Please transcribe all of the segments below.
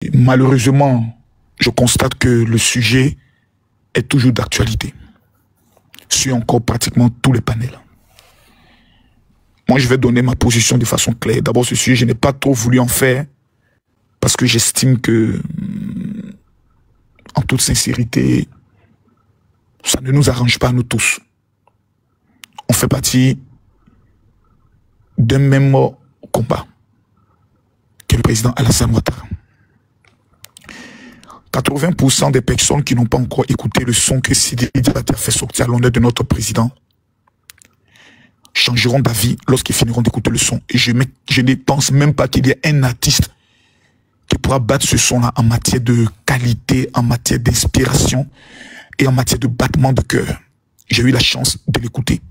Et malheureusement, je constate que le sujet est toujours d'actualité. Sur encore pratiquement tous les panels. Moi, je vais donner ma position de façon claire. D'abord, ce sujet, je n'ai pas trop voulu en faire parce que j'estime que, en toute sincérité, ça ne nous arrange pas, nous tous. On fait partie d'un même combat que le président Alassane Ouattara. 80% des personnes qui n'ont pas encore écouté le son que Sidiki Diabaté a fait sortir à l'honneur de notre président changeront d'avis lorsqu'ils finiront d'écouter le son. Et je ne pense même pas qu'il y ait un artiste qui pourra battre ce son-là en matière de qualité, en matière d'inspiration et en matière de battement de cœur. J'ai eu la chance de l'écouter.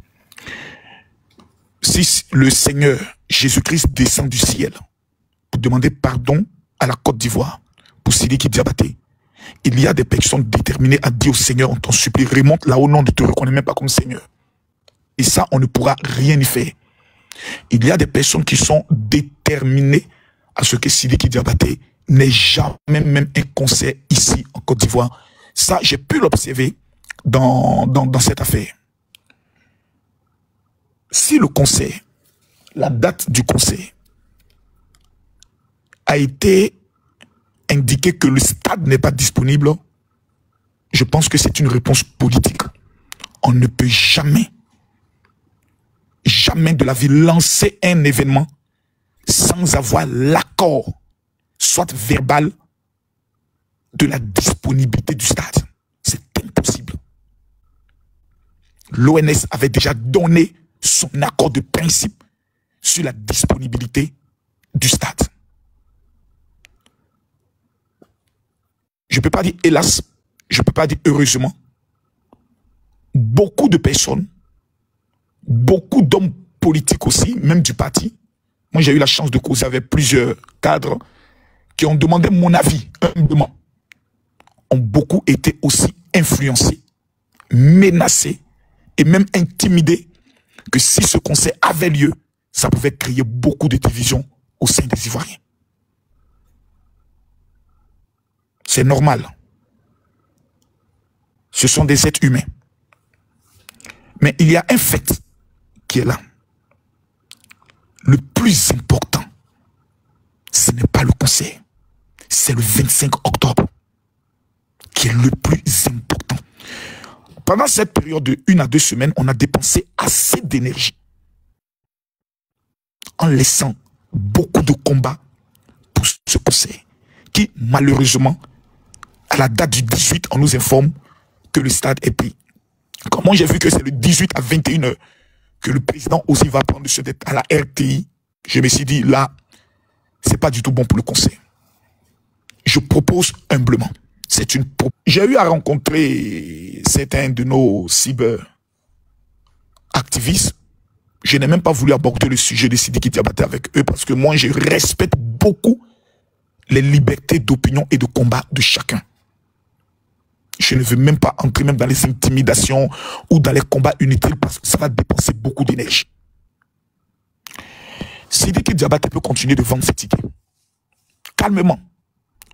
Si le Seigneur Jésus-Christ descend du ciel pour demander pardon à la Côte d'Ivoire pour Sidiki Diabaté, il y a des personnes déterminées à dire au Seigneur, on t'en supplie, remonte là-haut, non, ne te reconnais même pas comme Seigneur. Et ça, on ne pourra rien y faire. Il y a des personnes qui sont déterminées à ce que Sidiki Diabaté n'ait jamais même un concert ici en Côte d'Ivoire. Ça, j'ai pu l'observer dans cette affaire. Si le concert, la date du concert a été indiqué que le stade n'est pas disponible, je pense que c'est une réponse politique. On ne peut jamais de la vie lancer un événement sans avoir l'accord, soit verbal, de la disponibilité du stade. C'est impossible. L'ONS avait déjà donné son accord de principe sur la disponibilité du stade. Je ne peux pas dire hélas, je ne peux pas dire heureusement. Beaucoup de personnes, beaucoup d'hommes politiques aussi, même du parti. Moi, j'ai eu la chance de causer avec plusieurs cadres qui ont demandé mon avis, humblement. Ont beaucoup été aussi influencés, menacés et même intimidés que si ce concert avait lieu, ça pouvait créer beaucoup de divisions au sein des Ivoiriens. C'est normal. Ce sont des êtres humains. Mais il y a un fait qui est là. Le plus important, ce n'est pas le concert. C'est le 25 octobre qui est le plus important. Pendant cette période de 1 à 2 semaines, on a dépensé assez d'énergie en laissant beaucoup de combats pour ce concert qui, malheureusement, à la date du 18, on nous informe que le stade est pris. Quand moi j'ai vu que c'est le 18 à 21h que le président aussi va prendre ce dette à la RTI, je me suis dit là, c'est pas du tout bon pour le conseil. Je propose humblement. J'ai eu à rencontrer certains de nos cyber-activistes. Je n'ai même pas voulu aborder le sujet de Sidiki Diabaté avec eux parce que moi je respecte beaucoup les libertés d'opinion et de combat de chacun. Je ne veux même pas entrer même dans les intimidations ou dans les combats inutiles parce que ça va dépenser beaucoup d'énergie. Sidiki Diabaté peut continuer de vendre ses tickets. Calmement.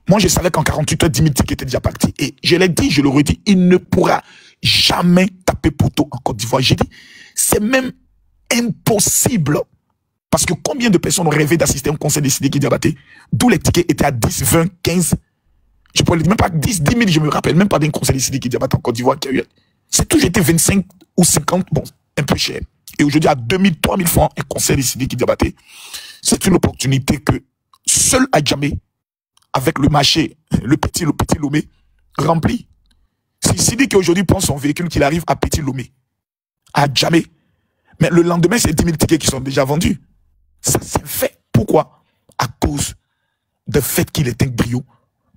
Moi, je savais qu'en 48 heures, 10 000 tickets étaient déjà partis. Et je l'ai dit, je le redis, il ne pourra jamais taper poteau en Côte d'Ivoire. J'ai dit, c'est même impossible. Parce que combien de personnes ont rêvé d'assister à un concert de Sidiki Diabaté, d'où les tickets étaient à 10, 20, 15, je pourrais dire même pas 10 000, je me rappelle même pas d'un concert de Sidiki Diabaté en Côte d'Ivoire qui a eu. C'est toujours été 25 ou 50, bon, un peu cher. Et aujourd'hui, à 2 000, 3 000 francs, un concert de Sidiki Diabaté, c'est une opportunité que seul à Djamé, avec le marché, le petit Lomé, rempli. Si Sidiki aujourd'hui prend son véhicule, qu'il arrive à Petit Lomé, à Djamé, mais le lendemain, c'est 10 000 tickets qui sont déjà vendus. Ça, c'est fait. Pourquoi? À cause du fait qu'il est un griot,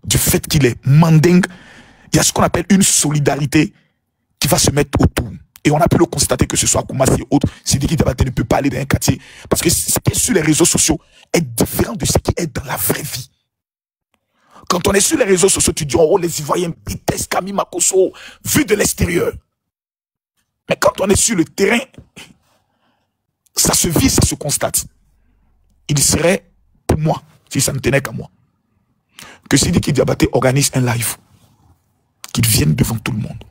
du fait qu'il est mandingue. Il y a ce qu'on appelle une solidarité qui va se mettre autour. Et on a pu le constater que ce soit à Koumassi et autres, Sidiki Diabaté ne peut pas aller dans un quartier. Parce que ce qui est sur les réseaux sociaux est différent de ce qui est dans la vraie vie. Quand on est sur les réseaux sociaux, tu dis, oh, les Ivoiriens, Bites, Kami Makosso, vu de l'extérieur. Mais quand on est sur le terrain, ça se vit, ça se constate. Il serait, pour moi, si ça ne tenait qu'à moi, que Sidiki Diabaté organise un live, qu'il vienne devant tout le monde.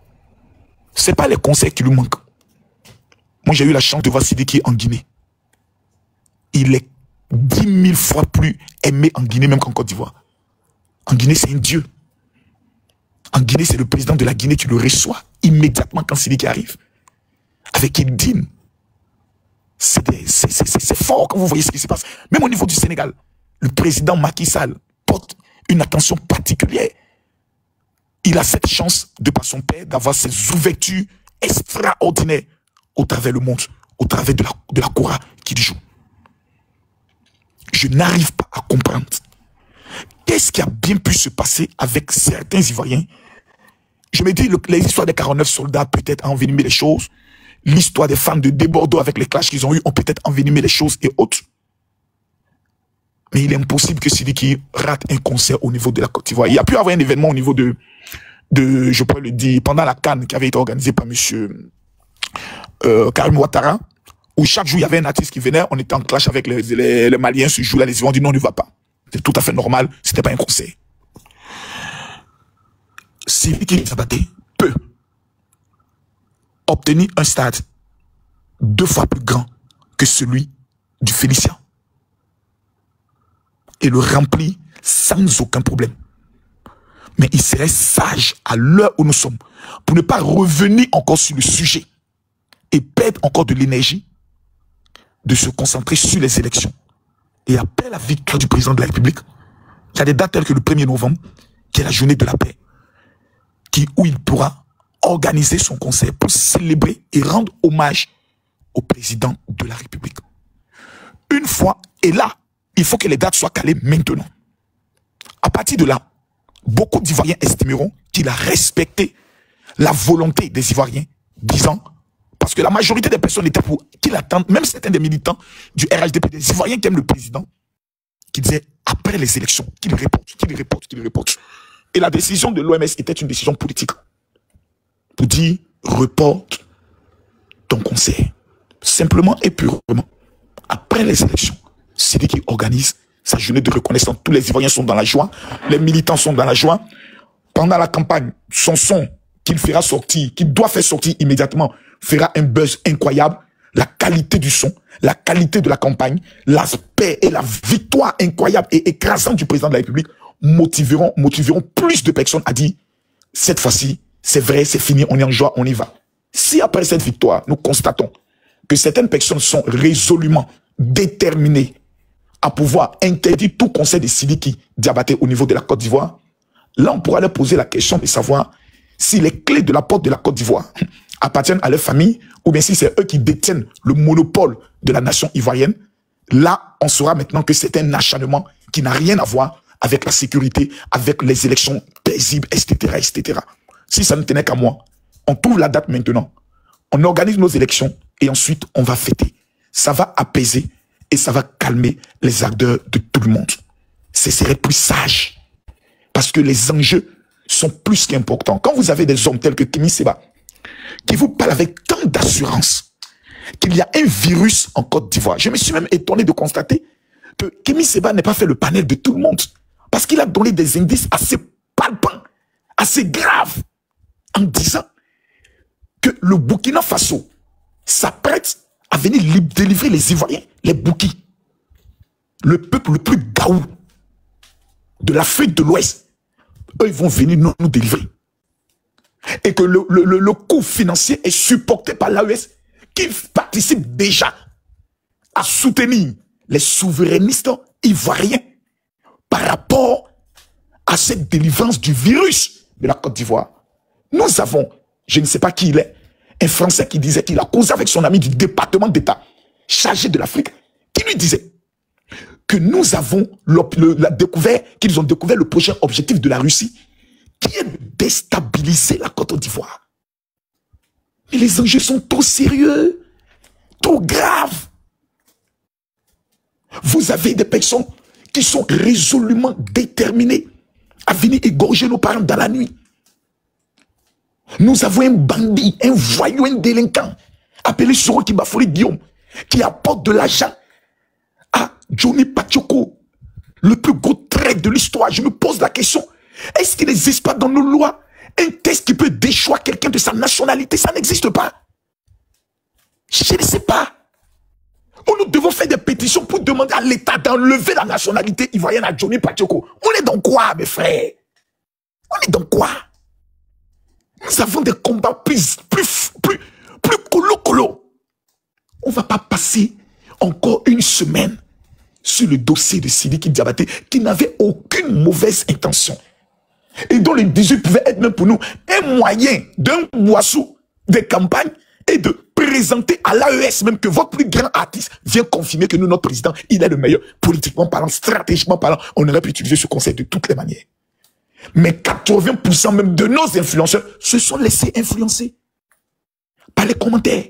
Ce n'est pas les conseils qui lui manquent. Moi, j'ai eu la chance de voir Sidiki en Guinée. Il est 10 000 fois plus aimé en Guinée, même qu'en Côte d'Ivoire. En Guinée, c'est un dieu. En Guinée, c'est le président de la Guinée qui le reçoit immédiatement quand Sidiki arrive. Avec qui il dîne. C'est fort quand vous voyez ce qui se passe. Même au niveau du Sénégal, le président Macky Sall porte une attention particulière. Il a cette chance, de par son père, d'avoir ces ouvertures extraordinaires au travers le monde, au travers de la Kora qu'il joue. Je n'arrive pas à comprendre. Qu'est-ce qui a bien pu se passer avec certains Ivoiriens? Je me dis, les histoires des 49 soldats peut-être ont envenimé les choses. L'histoire des femmes de Bordeaux avec les clashs qu'ils ont eu ont peut-être envenimé les choses et autres. Mais il est impossible que Sidiki rate un concert au niveau de la Côte d'Ivoire. Il y a pu avoir un événement au niveau de je pourrais le dire, pendant la CAN qui avait été organisée par monsieur Karim Ouattara, où chaque jour il y avait un artiste qui venait, on était en clash avec les Maliens, ce jour-là, les Ivoiriens ont dit non, on ne va pas. C'est tout à fait normal, ce n'était pas un concert. Sidiki Diabaté peut obtenir un stade 2 fois plus grand que celui du Félicien et le remplir sans aucun problème. Mais il serait sage à l'heure où nous sommes pour ne pas revenir encore sur le sujet et perdre encore de l'énergie de se concentrer sur les élections. Et après la victoire du président de la République, il y a des dates telles que le 1er novembre, qui est la journée de la paix, où il pourra organiser son concert pour célébrer et rendre hommage au président de la République. Une fois, et là, il faut que les dates soient calées maintenant. À partir de là, beaucoup d'Ivoiriens estimeront qu'il a respecté la volonté des Ivoiriens, disant, parce que la majorité des personnes étaient pour qu'il attende, même certains des militants du RHDP, des Ivoiriens qui aiment le président, qui disaient, après les élections, qu'il reporte. Et la décision de l'OMS était une décision politique. Pour dire, reporte ton concert. Simplement et purement. Après les élections, c'est lui qui organise sa journée de reconnaissance. Tous les Ivoiriens sont dans la joie. Les militants sont dans la joie. Pendant la campagne, son son qu'il fera sortir, qu'il doit faire sortir immédiatement, fera un buzz incroyable. La qualité du son, la qualité de la campagne, l'aspect et la victoire incroyable et écrasante du président de la République motiveront plus de personnes à dire, cette fois-ci, c'est vrai, c'est fini, on est en joie, on y va. Si après cette victoire, nous constatons que certaines personnes sont résolument déterminées à pouvoir interdire tout conseil de Sidiki Diabaté au niveau de la Côte d'Ivoire, là on pourra leur poser la question de savoir si les clés de la porte de la Côte d'Ivoire appartiennent à leur famille ou bien si c'est eux qui détiennent le monopole de la nation ivoirienne. Là, on saura maintenant que c'est un acharnement qui n'a rien à voir avec la sécurité, avec les élections paisibles, etc., etc. Si ça ne tenait qu'à moi, on trouve la date maintenant, on organise nos élections et ensuite on va fêter. Ça va apaiser et ça va calmer les ardeurs de tout le monde. Ce serait plus sage parce que les enjeux sont plus qu'importants. Quand vous avez des hommes tels que Kémy Séba qui vous parlent avec tant d'assurance qu'il y a un virus en Côte d'Ivoire, je me suis même étonné de constater que Kémy Séba n'a pas fait le panel de tout le monde parce qu'il a donné des indices assez palpants, assez graves, en disant que le Burkina Faso s'apprête à venir délivrer les Ivoiriens, les Boukis, le peuple le plus gaou de l'Afrique de l'Ouest. Eux, ils vont venir nous délivrer. Et que le coût financier est supporté par l'AES qui participe déjà à soutenir les souverainistes ivoiriens par rapport à cette délivrance du virus de la Côte d'Ivoire. Nous avons, je ne sais pas qui il est, un Français qui disait qu'il a causé avec son ami du département d'État chargé de l'Afrique, qui lui disait que nous avons qu'ils ont découvert le prochain objectif de la Russie, qui est de déstabiliser la Côte d'Ivoire. Mais les enjeux sont trop sérieux, trop graves. Vous avez des personnes qui sont résolument déterminées à venir égorger nos parents dans la nuit. Nous avons un bandit, un voyou, un délinquant, appelé Soroki Bafoli Guillaume, qui apporte de l'argent à Johnny Pachoko, Le plus gros trait de l'histoire, je me pose la question, est-ce qu'il n'existe pas dans nos lois un texte qui peut déchoir quelqu'un de sa nationalité? Ça n'existe pas. Je ne sais pas. Nous devons faire des pétitions pour demander à l'État d'enlever la nationalité ivoirienne à Johnny Pachoko. On est dans quoi, mes frères? On est dans quoi? Nous avons des combats plus colo. On ne va pas passer encore une semaine sur le dossier de Sidiki Diabaté qui n'avait aucune mauvaise intention. Et dont les 18 pouvaient être même pour nous un moyen d'un boisseau de campagne et de présenter à l'AES même que votre plus grand artiste vient confirmer que nous, notre président, il est le meilleur. Politiquement parlant, stratégiquement parlant, on aurait pu utiliser ce conseil de toutes les manières. Mais 80% même de nos influenceurs se sont laissés influencer par les commentaires,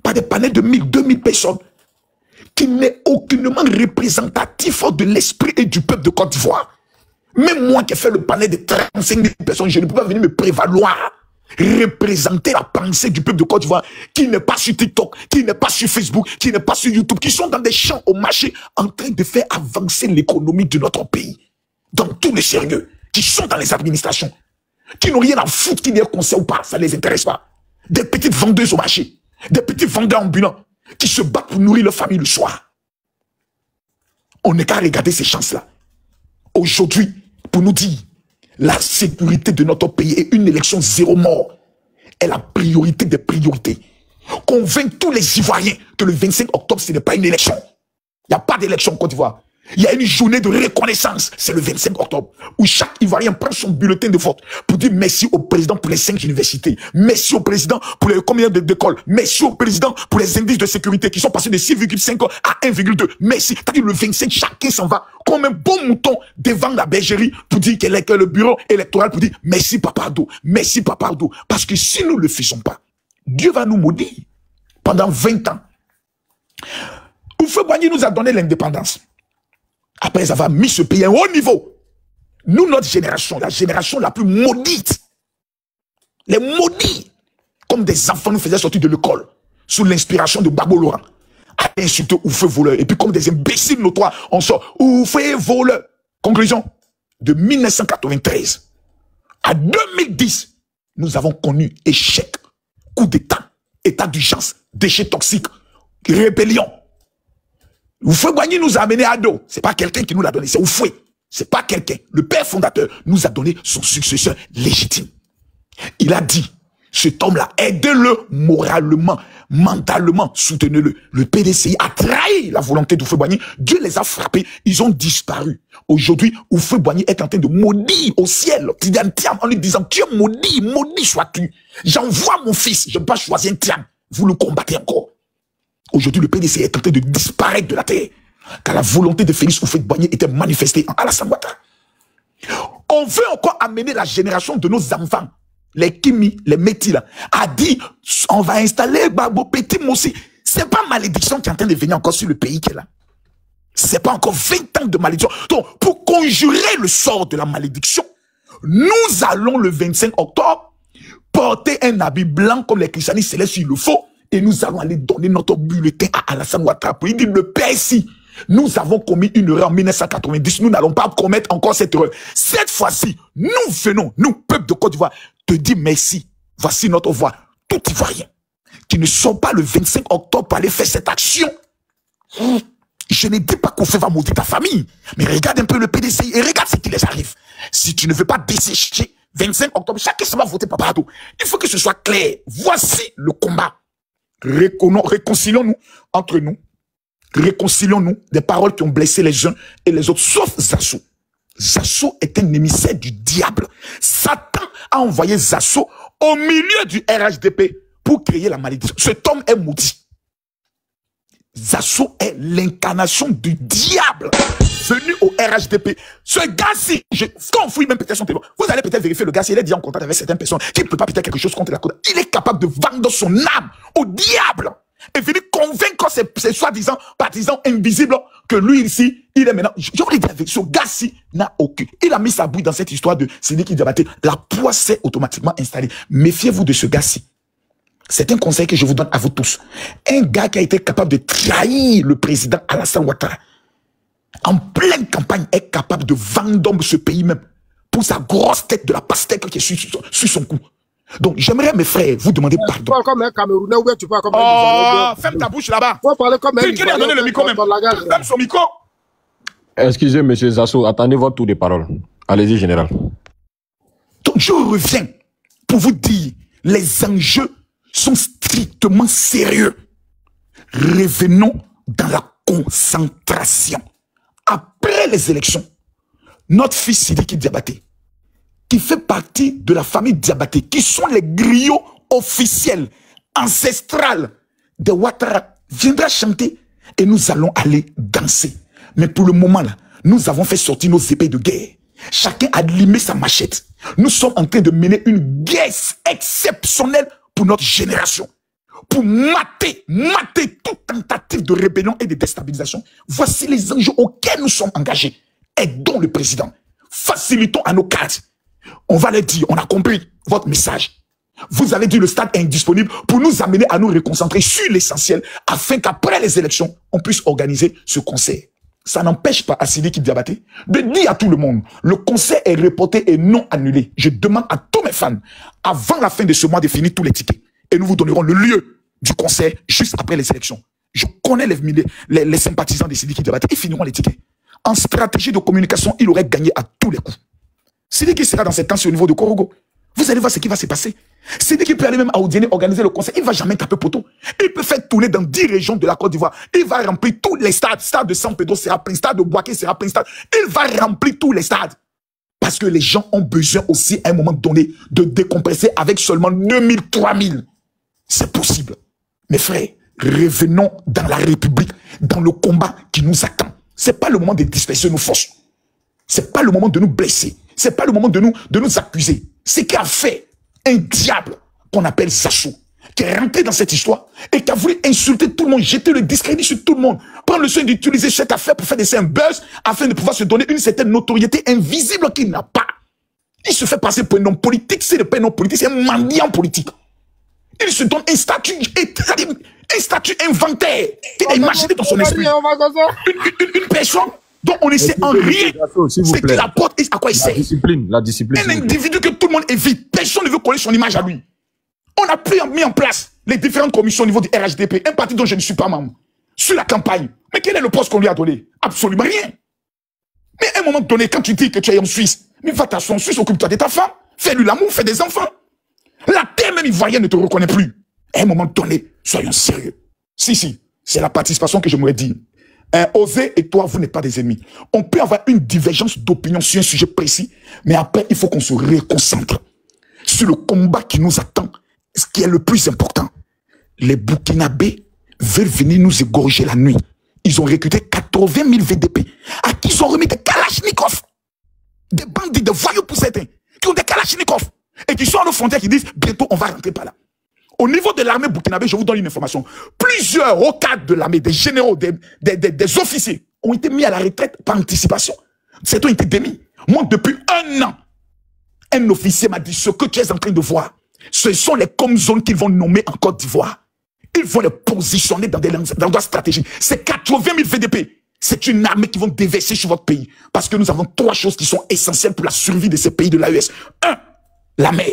par des panels de 1000, 2000 personnes qui n'est aucunement représentatif de l'esprit et du peuple de Côte d'Ivoire. Même moi qui ai fait le panel de 35 000 personnes, je ne peux pas venir me prévaloir, représenter la pensée du peuple de Côte d'Ivoire, qui n'est pas sur TikTok, qui n'est pas sur Facebook, qui n'est pas sur YouTube, qui sont dans des champs au marché en train de faire avancer l'économie de notre pays. Dans tout le sérieux, qui sont dans les administrations, qui n'ont rien à foutre, qui n'y ait conseil ou pas, ça ne les intéresse pas. Des petites vendeuses au marché, des petits vendeurs ambulants, qui se battent pour nourrir leur famille le soir. On n'est qu'à regarder ces chances-là. Aujourd'hui, pour nous dire, la sécurité de notre pays et une élection zéro mort est la priorité des priorités. Convaincre tous les Ivoiriens que le 25 octobre, ce n'est pas une élection. Il n'y a pas d'élection en Côte d'Ivoire. Il y a une journée de reconnaissance, c'est le 25 octobre, où chaque Ivoirien prend son bulletin de vote pour dire merci au président pour les 5 universités, merci au président pour les combien d'écoles, merci au président pour les indices de sécurité qui sont passés de 6,5 à 1,2. Merci. C'est-à-dire le 25, chacun s'en va comme un bon mouton devant la bergerie pour dire qu'elle est que le bureau électoral pour dire merci Papardo, merci Papardo. Parce que si nous ne le faisons pas, Dieu va nous maudire pendant 20 ans. Houphouët-Boigny nous a donné l'indépendance. Après avoir mis ce pays à un haut niveau, nous, notre génération, la génération la plus maudite, les maudits, comme des enfants nous faisaient sortir de l'école, sous l'inspiration de Gbagbo Laurent, à insulter Houphouët voleur. Et puis comme des imbéciles notoires, on sort Houphouët voleur. Conclusion, de 1993 à 2010, nous avons connu échec, coup d'état, état d'urgence, déchets toxiques, rébellion. Houphouët-Boigny nous a amené à dos. C'est pas quelqu'un qui nous l'a donné, c'est Houphouët. C'est pas quelqu'un. Le père fondateur nous a donné son successeur légitime. Il a dit, cet homme-là, aidez-le moralement, mentalement, soutenez-le. Le PDCI a trahi la volonté d'Houphouët-Boigny. Dieu les a frappés, ils ont disparu. Aujourd'hui, Houphouët-Boigny est en train de maudire au ciel Tidiane Thiam en lui disant, tu es maudit, maudit sois-tu. J'envoie mon fils, je ne peux pas choisir un Thiam. Vous le combattez encore. Aujourd'hui, le PDC est en train de disparaître de la terre. Car la volonté de Félix Houphouët-Boigny était manifestée en Alassane Ouattara. On veut encore amener la génération de nos enfants, les Kimi, les Métis, là, à dire, on va installer Babo Petit Moussi. C'est pas malédiction qui est en train de venir encore sur le pays qui est là. C'est pas encore 20 ans de malédiction. Donc, pour conjurer le sort de la malédiction, nous allons le 25 octobre porter un habit blanc comme les christianistes célestes s'il le faut. Et nous allons aller donner notre bulletin à Alassane Ouattara pour lui dire, le père ici, nous avons commis une erreur en 1990, nous n'allons pas commettre encore cette erreur. Cette fois-ci, nous venons, nous, peuple de Côte d'Ivoire, te dire merci. Voici notre voix, tout Ivoirien, qui ne sont pas le 25 octobre pour aller faire cette action. Je ne dis pas qu'on va maudire ta famille, mais regarde un peu le PDCI et regarde ce qui les arrive. Si tu ne veux pas dessécher 25 octobre, chacun se va voter Papardo. Il faut que ce soit clair. Voici le combat. Réconcilions-nous entre nous. Réconcilions-nous des paroles qui ont blessé les uns et les autres, sauf Zasso. Zasso est un émissaire du diable. Satan a envoyé Zasso au milieu du RHDP pour créer la malédiction. Cet homme est maudit. Zasso est l'incarnation du diable venu au RHDP. Ce gars-ci, quand on fouille même peut-être son téléphone, vous allez peut-être vérifier le gars-ci, il est déjà en contact avec certaines personnes qui ne peut pas peut-être quelque chose contre la Côte. Il est capable de vendre son âme au diable et venir convaincre ces soi-disant partisans invisibles que lui ici, il est maintenant. Je vous le dis avec ce gars-ci n'a aucun. Il a mis sa bouille dans cette histoire de Sidiki Diabaté. La poisse s'est automatiquement installée. Méfiez-vous de ce gars-ci. C'est un conseil que je vous donne à vous tous. Un gars qui a été capable de trahir le président Alassane Ouattara. en pleine campagne, est capable de vendre ce pays même pour sa grosse tête de la pastèque qui est sur son cou. Donc, j'aimerais, mes frères, vous demander pardon. Tu parles comme un Camerounais ou tu parles comme un Ivoirien. Ferme ta bouche là-bas. Tu parler comme un Qui lui a donné le micro même? Ferme son micro. Excusez, monsieur Zasso, attendez votre tour de parole. Allez-y, général. Donc, je reviens pour vous dire, les enjeux sont strictement sérieux. Revenons dans la concentration. Après les élections, notre fils Sidiki Diabaté, qui fait partie de la famille Diabaté, qui sont les griots officiels, ancestrales de Ouattara, viendra chanter et nous allons aller danser. Mais pour le moment là, nous avons fait sortir nos épées de guerre. Chacun a limé sa machette. Nous sommes en train de mener une guerre exceptionnelle pour notre génération. Pour mater toute tentative de rébellion et de déstabilisation. Voici les enjeux auxquels nous sommes engagés. Aidons le président. Facilitons à nos cadres. On va leur dire, on a compris votre message. Vous allez dire le stade est indisponible pour nous amener à nous reconcentrer sur l'essentiel afin qu'après les élections, on puisse organiser ce concert. Ça n'empêche pas à Sidiki Diabaté de dire à tout le monde, le concert est reporté et non annulé. Je demande à tous mes fans, avant la fin de ce mois, de finir tous les tickets. Et nous vous donnerons le lieu du concert juste après les élections. Je connais les sympathisants de Sidiki Diabaté. Ils finiront les tickets. En stratégie de communication, il aurait gagné à tous les coups. Sidiki sera dans cette temps au niveau de Korogo. Vous allez voir ce qui va se passer. Sidiki peut aller même à Odiéné organiser le concert. Il ne va jamais taper poteau. Il peut faire tourner dans 10 régions de la Côte d'Ivoire. Il va remplir tous les stades. Stade de San Pedro sera plein. Stade de Boaké sera plein. Il va remplir tous les stades. Parce que les gens ont besoin aussi, à un moment donné, de décompresser avec seulement 2000, 3000. C'est possible. Mes frères, revenons dans la République, dans le combat qui nous attend. Ce n'est pas le moment de disperser nos forces. Ce n'est pas le moment de nous blesser. Ce n'est pas le moment de nous accuser. C'est qu'a fait un diable qu'on appelle Zasso, qui est rentré dans cette histoire et qui a voulu insulter tout le monde, jeter le discrédit sur tout le monde, prendre le soin d'utiliser cette affaire pour faire un buzz afin de pouvoir se donner une certaine notoriété invisible qu'il n'a pas. Il se fait passer pour un homme politique, c'est pas un homme politique, c'est un mendiant politique. Il se donne un statut inventaire qu'il a imaginé dans son esprit. Une personne dont on ne sait en rien ce qu'il apporte et à quoi il sert. La discipline. Un individu que tout le monde évite. Personne ne veut coller son image à lui. On a mis en place les différentes commissions au niveau du RHDP, un parti dont je ne suis pas membre, sur la campagne. Mais quel est le poste qu'on lui a donné? Absolument rien. Mais à un moment donné, quand tu dis que tu es en Suisse, mais va t'asseoir en Suisse, occupe-toi de ta femme, fais-lui l'amour, fais des enfants. La terre même ivoirienne ne te reconnaît plus. À un moment donné, soyons sérieux. Si, c'est la participation que je m'aurais dit. Osez et toi, vous n'êtes pas des ennemis. On peut avoir une divergence d'opinion sur un sujet précis, mais après, il faut qu'on se reconcentre sur le combat qui nous attend, ce qui est le plus important. Les Burkinabés veulent venir nous égorger la nuit. Ils ont recruté 80 000 VDP, à qui ils ont remis des Kalachnikov. Des bandits, des voyous pour certains, qui ont des Kalachnikov, et qui sont à nos frontières, qui disent, bientôt, on va rentrer par là. Au niveau de l'armée burkinabé, je vous donne une information. Plusieurs hauts cadres de l'armée, des généraux, des officiers, ont été mis à la retraite par anticipation. Certains ont été démis. Moi, depuis 1 an, un officier m'a dit, ce que tu es en train de voir, ce sont les zones qu'ils vont nommer en Côte d'Ivoire. Ils vont les positionner dans des endroits stratégiques. C'est 80 000 VDP. C'est une armée qui vont déverser sur votre pays. Parce que nous avons 3 choses qui sont essentielles pour la survie de ces pays de l'AES. 1, la mer.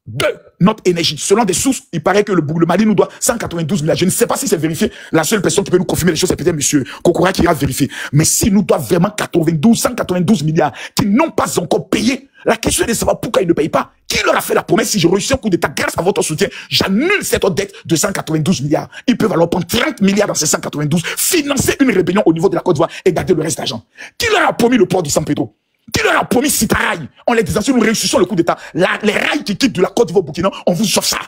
2, notre énergie. Selon des sources, il paraît que le Mali nous doit 192 milliards. Je ne sais pas si c'est vérifié. La seule personne qui peut nous confirmer les choses, c'est peut-être M. Kokora qui ira vérifier. Mais s'il nous doit vraiment 192 milliards qui n'ont pas encore payé, la question est de savoir pourquoi ils ne payent pas. Qui leur a fait la promesse? Si je réussis un coup d'État grâce à votre soutien, j'annule cette dette de 192 milliards. Ils peuvent alors prendre 30 milliards dans ces 192, financer une rébellion au niveau de la Côte d'Ivoire et garder le reste d'argent. Qui leur a promis le port du San Pedro? Qui leur a promis Sitaraï? En les disant, si nous réussissons le coup d'État, les rails qui quittent de la Côte d'Ivoire au Burkina, on vous sauve ça.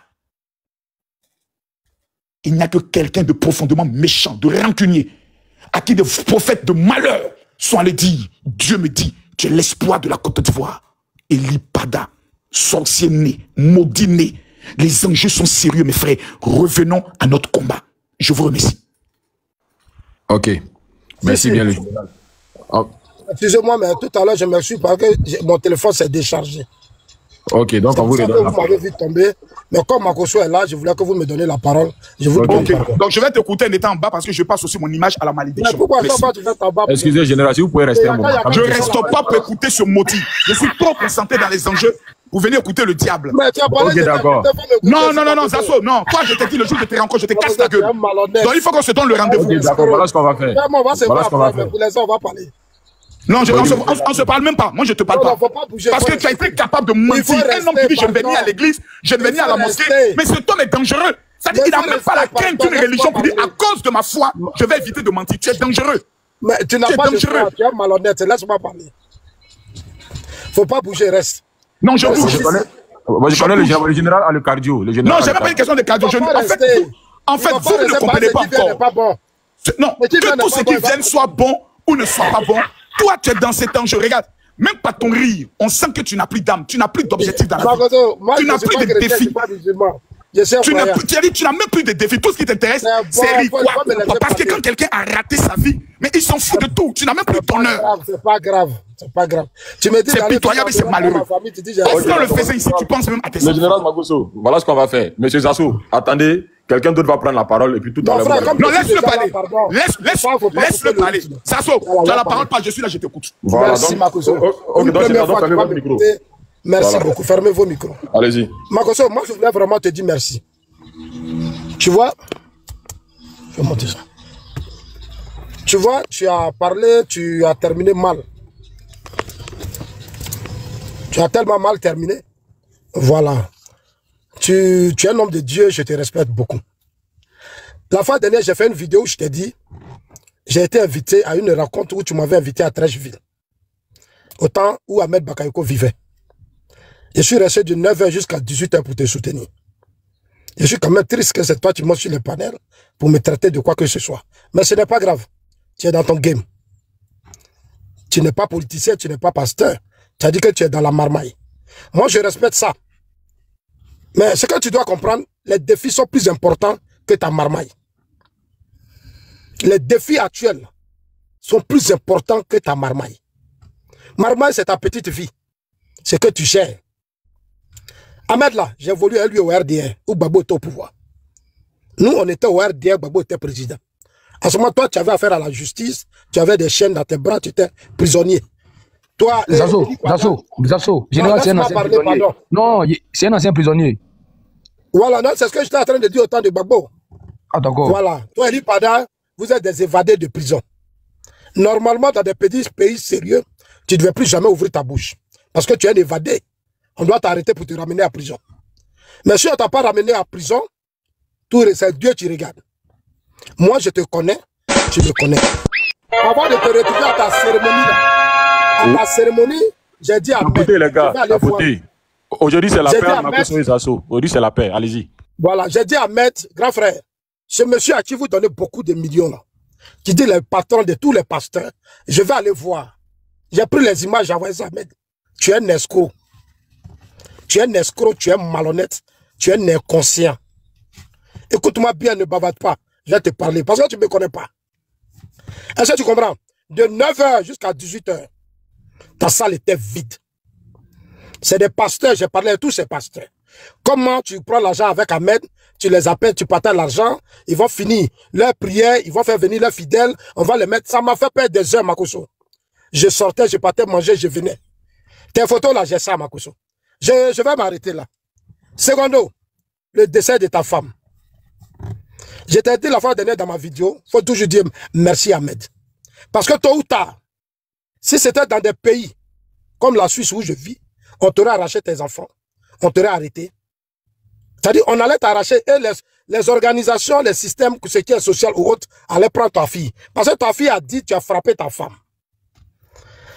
Il n'y a que quelqu'un de profondément méchant, de rancunier, à qui des prophètes de malheur sont allés dire, Dieu me dit, tu es l'espoir de la Côte d'Ivoire. Elipada, sorcier né, maudit né. Les enjeux sont sérieux, mes frères. Revenons à notre combat. Je vous remercie. Ok. Merci bien, le général. Excusez-moi, mais tout à l'heure, je me suis parce que mon téléphone s'est déchargé. Ok, donc on vous C'est redonne la vous m'avez parole. vu tomber. Mais comme Makoso est là, je voulais que vous me donniez la parole. Je vous donne Ok, la parole. donc je vais t'écouter en étant en bas parce que je passe aussi mon image à la Mais malédiction. pourquoi Merci. toi, tu fais ta barbe? Excusez, général, si vous pouvez rester un moment. Je reste pas pour écouter ce maudit. Je suis trop concentré dans les enjeux. Vous venez écouter le diable. Mais tu as parlé Ok, de d'accord. Non, Zasso, non. Toi, je t'ai dit le jour où je te rencontre, je te casse ta gueule. Donc il faut qu'on se donne le rendez-vous. Ok, d'accord, voilà ce qu'on va faire. On va se Voilà ce qu'on va voir, mais faire. pour l'instant, on va parler. Non, on se parle même pas. Moi, je te parle Non, pas. non, faut pas bouger, Parce faut que tu as rester. été capable de Il mentir. faut Un homme qui dit je rester, vais venir à l'église, je vais venir à la faut mosquée. rester. Mais cet homme est dangereux. C'est-à-dire Mais qu'il n'a faut même pas la rester, crainte pardon, d'une religion laisse-moi pour dire à parler. cause de ma foi, je vais éviter de mentir. Tu es dangereux. Mais tu n'as Tu es pas de dangereux. foi, tu es malhonnête. Laisse-moi parler. Faut pas bouger, reste. Non, je bouge. Moi, je connais le général a le cardio. Le général Non, a j'ai le même pas une cardio. question de cardio. Il va pas En fait, rester. vous ne comprenez pas encore. Pas bon. Non, Mais qui vient que n'est tout pas ce bon, qui il va- vienne soit bon ou ne soit pas bon, toi, tu es dans cet enjeu. Regarde, même pas ton rire, on sent que tu n'as plus d'âme, tu n'as plus d'objectif dans la vie. Makoto, moi, Tu je n'as suis plus pas de chrétien, je défis. suis pas musulman. Je suis Tu n'as croyant. plus, tu n'as même plus de défis. Tout ce qui t'intéresse, Mais bon, c'est rire. faut Quoi, me laisser parce que parler. quand quelqu'un a raté sa vie, mais il s'en fout de tout. Tu n'as même plus C'est pas ton heure. grave, c'est pas grave. C'est pas grave. Tu me dis C'est d'aller pitoyable, faire c'est ma malheureux. famille, tu dis, j'ai Est-ce raté. qu'on le faisait ici, tu penses même à tes Le enfants. général Magoso, voilà ce qu'on va faire. Monsieur Zasso, attendez, quelqu'un d'autre va prendre la parole et puis tout à Non, l'heure. frère, vous comme allez- Non, je suis laisse-le déjà là, parler. pardon. Faut pas Laisse-le couper le parler. rythme. Sasso, Voilà, tu as la voilà. parole pas, je suis là, je t'écoute. Voilà, Merci, donc, Makoso. ok, Une donc c'est première là, donc fois, tu fermez vas votre micro. m'écouter. Merci Voilà. beaucoup. Fermez vos micros. Allez-y. Makoso, moi, je voulais vraiment te dire merci. Tu vois, je vais monter ça. Tu vois, tu as parlé, tu as terminé mal. Tu as tellement mal terminé. Voilà. Tu es un homme de Dieu, je te respecte beaucoup. La fois dernière, j'ai fait une vidéo où je t'ai dit, j'ai été invité à une rencontre où tu m'avais invité à Trècheville. Au temps où Ahmed Bakayoko vivait. Je suis resté de 9h jusqu'à 18h pour te soutenir. Je suis quand même triste que cette fois tu montes sur le panel pour me traiter de quoi que ce soit. Mais ce n'est pas grave. Tu es dans ton game. Tu n'es pas politicien, tu n'es pas pasteur. Tu as dit que tu es dans la marmaille. Moi, je respecte ça. Mais ce que tu dois comprendre, les défis sont plus importants que ta marmaille. Les défis actuels sont plus importants que ta marmaille. Marmaille, c'est ta petite fille. C'est que tu gères. Ahmed là, j'ai évolué à lui au RDR, où Gbagbo était au pouvoir. Nous, on était au RDR, Gbagbo était président. À ce moment, toi, tu avais affaire à la justice, tu avais des chaînes dans tes bras, tu étais prisonnier. Toi, Zasso, général, c'est un laisse-moi ancien parler, prisonnier. pardon. Non, c'est un ancien prisonnier. Voilà, non, c'est ce que j'étais en train de dire au temps de Gbagbo. Ah, d'accord. Voilà. Toi, Eli Pada, vous êtes des évadés de prison. Normalement, dans des pays sérieux, tu ne devais plus jamais ouvrir ta bouche. Parce que tu es un évadé. On doit t'arrêter pour te ramener à prison. Mais si on ne t'a pas ramené à prison, c'est Dieu qui regarde. Moi, je te connais, tu me connais. Avant de te retrouver à ta cérémonie, à ta cérémonie, j'ai dit à Écoutez les gars, je vais aller voir. écoutez. Aujourd'hui c'est la J'ai paix dit à à Makoso et Zasso. Aujourd'hui c'est la paix, allez-y. Voilà, j'ai dit à Maître, grand frère, ce monsieur à qui vous donnez beaucoup de millions là, qui dit le patron de tous les pasteurs, je vais aller voir. J'ai pris les images, j'ai envoyé ça à Maître. Tu es un escroc. Tu es un escroc, tu es malhonnête, tu es un inconscient. Écoute-moi bien, ne bavarde pas. Je vais te parler, parce que tu ne me connais pas. Est-ce que tu comprends? De 9h jusqu'à 18h, ta salle était vide. C'est des pasteurs, j'ai parlé à tous ces pasteurs. Comment tu prends l'argent avec Ahmed, tu les appelles, tu partages l'argent, ils vont finir leur prière, ils vont faire venir leurs fidèles, on va les mettre. Ça m'a fait perdre des heures, Makoso. Je sortais, je partais manger, je venais. Tes photos là, j'ai ça, Makoso. Je vais m'arrêter là. Secondo, le décès de ta femme. Je t'ai dit la fois dernière dans ma vidéo, il faut toujours dire merci Ahmed. Parce que tôt ou tard, si c'était dans des pays comme la Suisse où je vis, on t'aurait arraché tes enfants, on t'aurait arrêté. C'est-à-dire, on allait t'arracher et les organisations, les systèmes, ce qui est social ou autre, allaient prendre ta fille. Parce que ta fille a dit, tu as frappé ta femme.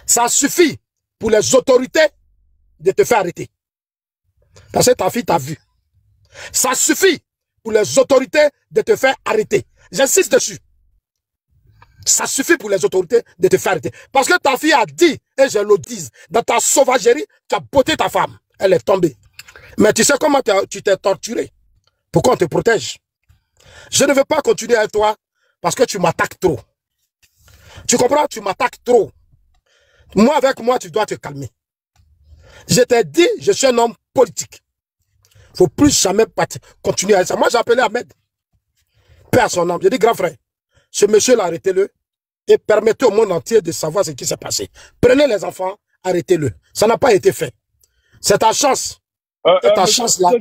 Ça suffit pour les autorités de te faire arrêter. Parce que ta fille t'a vu. Ça suffit pour les autorités de te faire arrêter. J'insiste dessus. Ça suffit pour les autorités de te faire arrêter. Parce que ta fille a dit, et je le dis, dans ta sauvagerie, tu as botté ta femme. Elle est tombée. Mais tu sais comment tu t'es torturé. Pourquoi on te protège? Je ne veux pas continuer avec toi parce que tu m'attaques trop. Tu comprends? Tu m'attaques trop. Moi, avec moi, tu dois te calmer. Je t'ai dit, je suis un homme politique. Il ne faut plus jamais continuer à ça. Moi, j'ai appelé Ahmed. Paix à son âme. J'ai dit, grand frère, ce monsieur-là, arrêtez-le et permettez au monde entier de savoir ce qui s'est passé. Prenez les enfants, arrêtez-le. Ça n'a pas été fait. C'est ta chance. C'est ta chance là.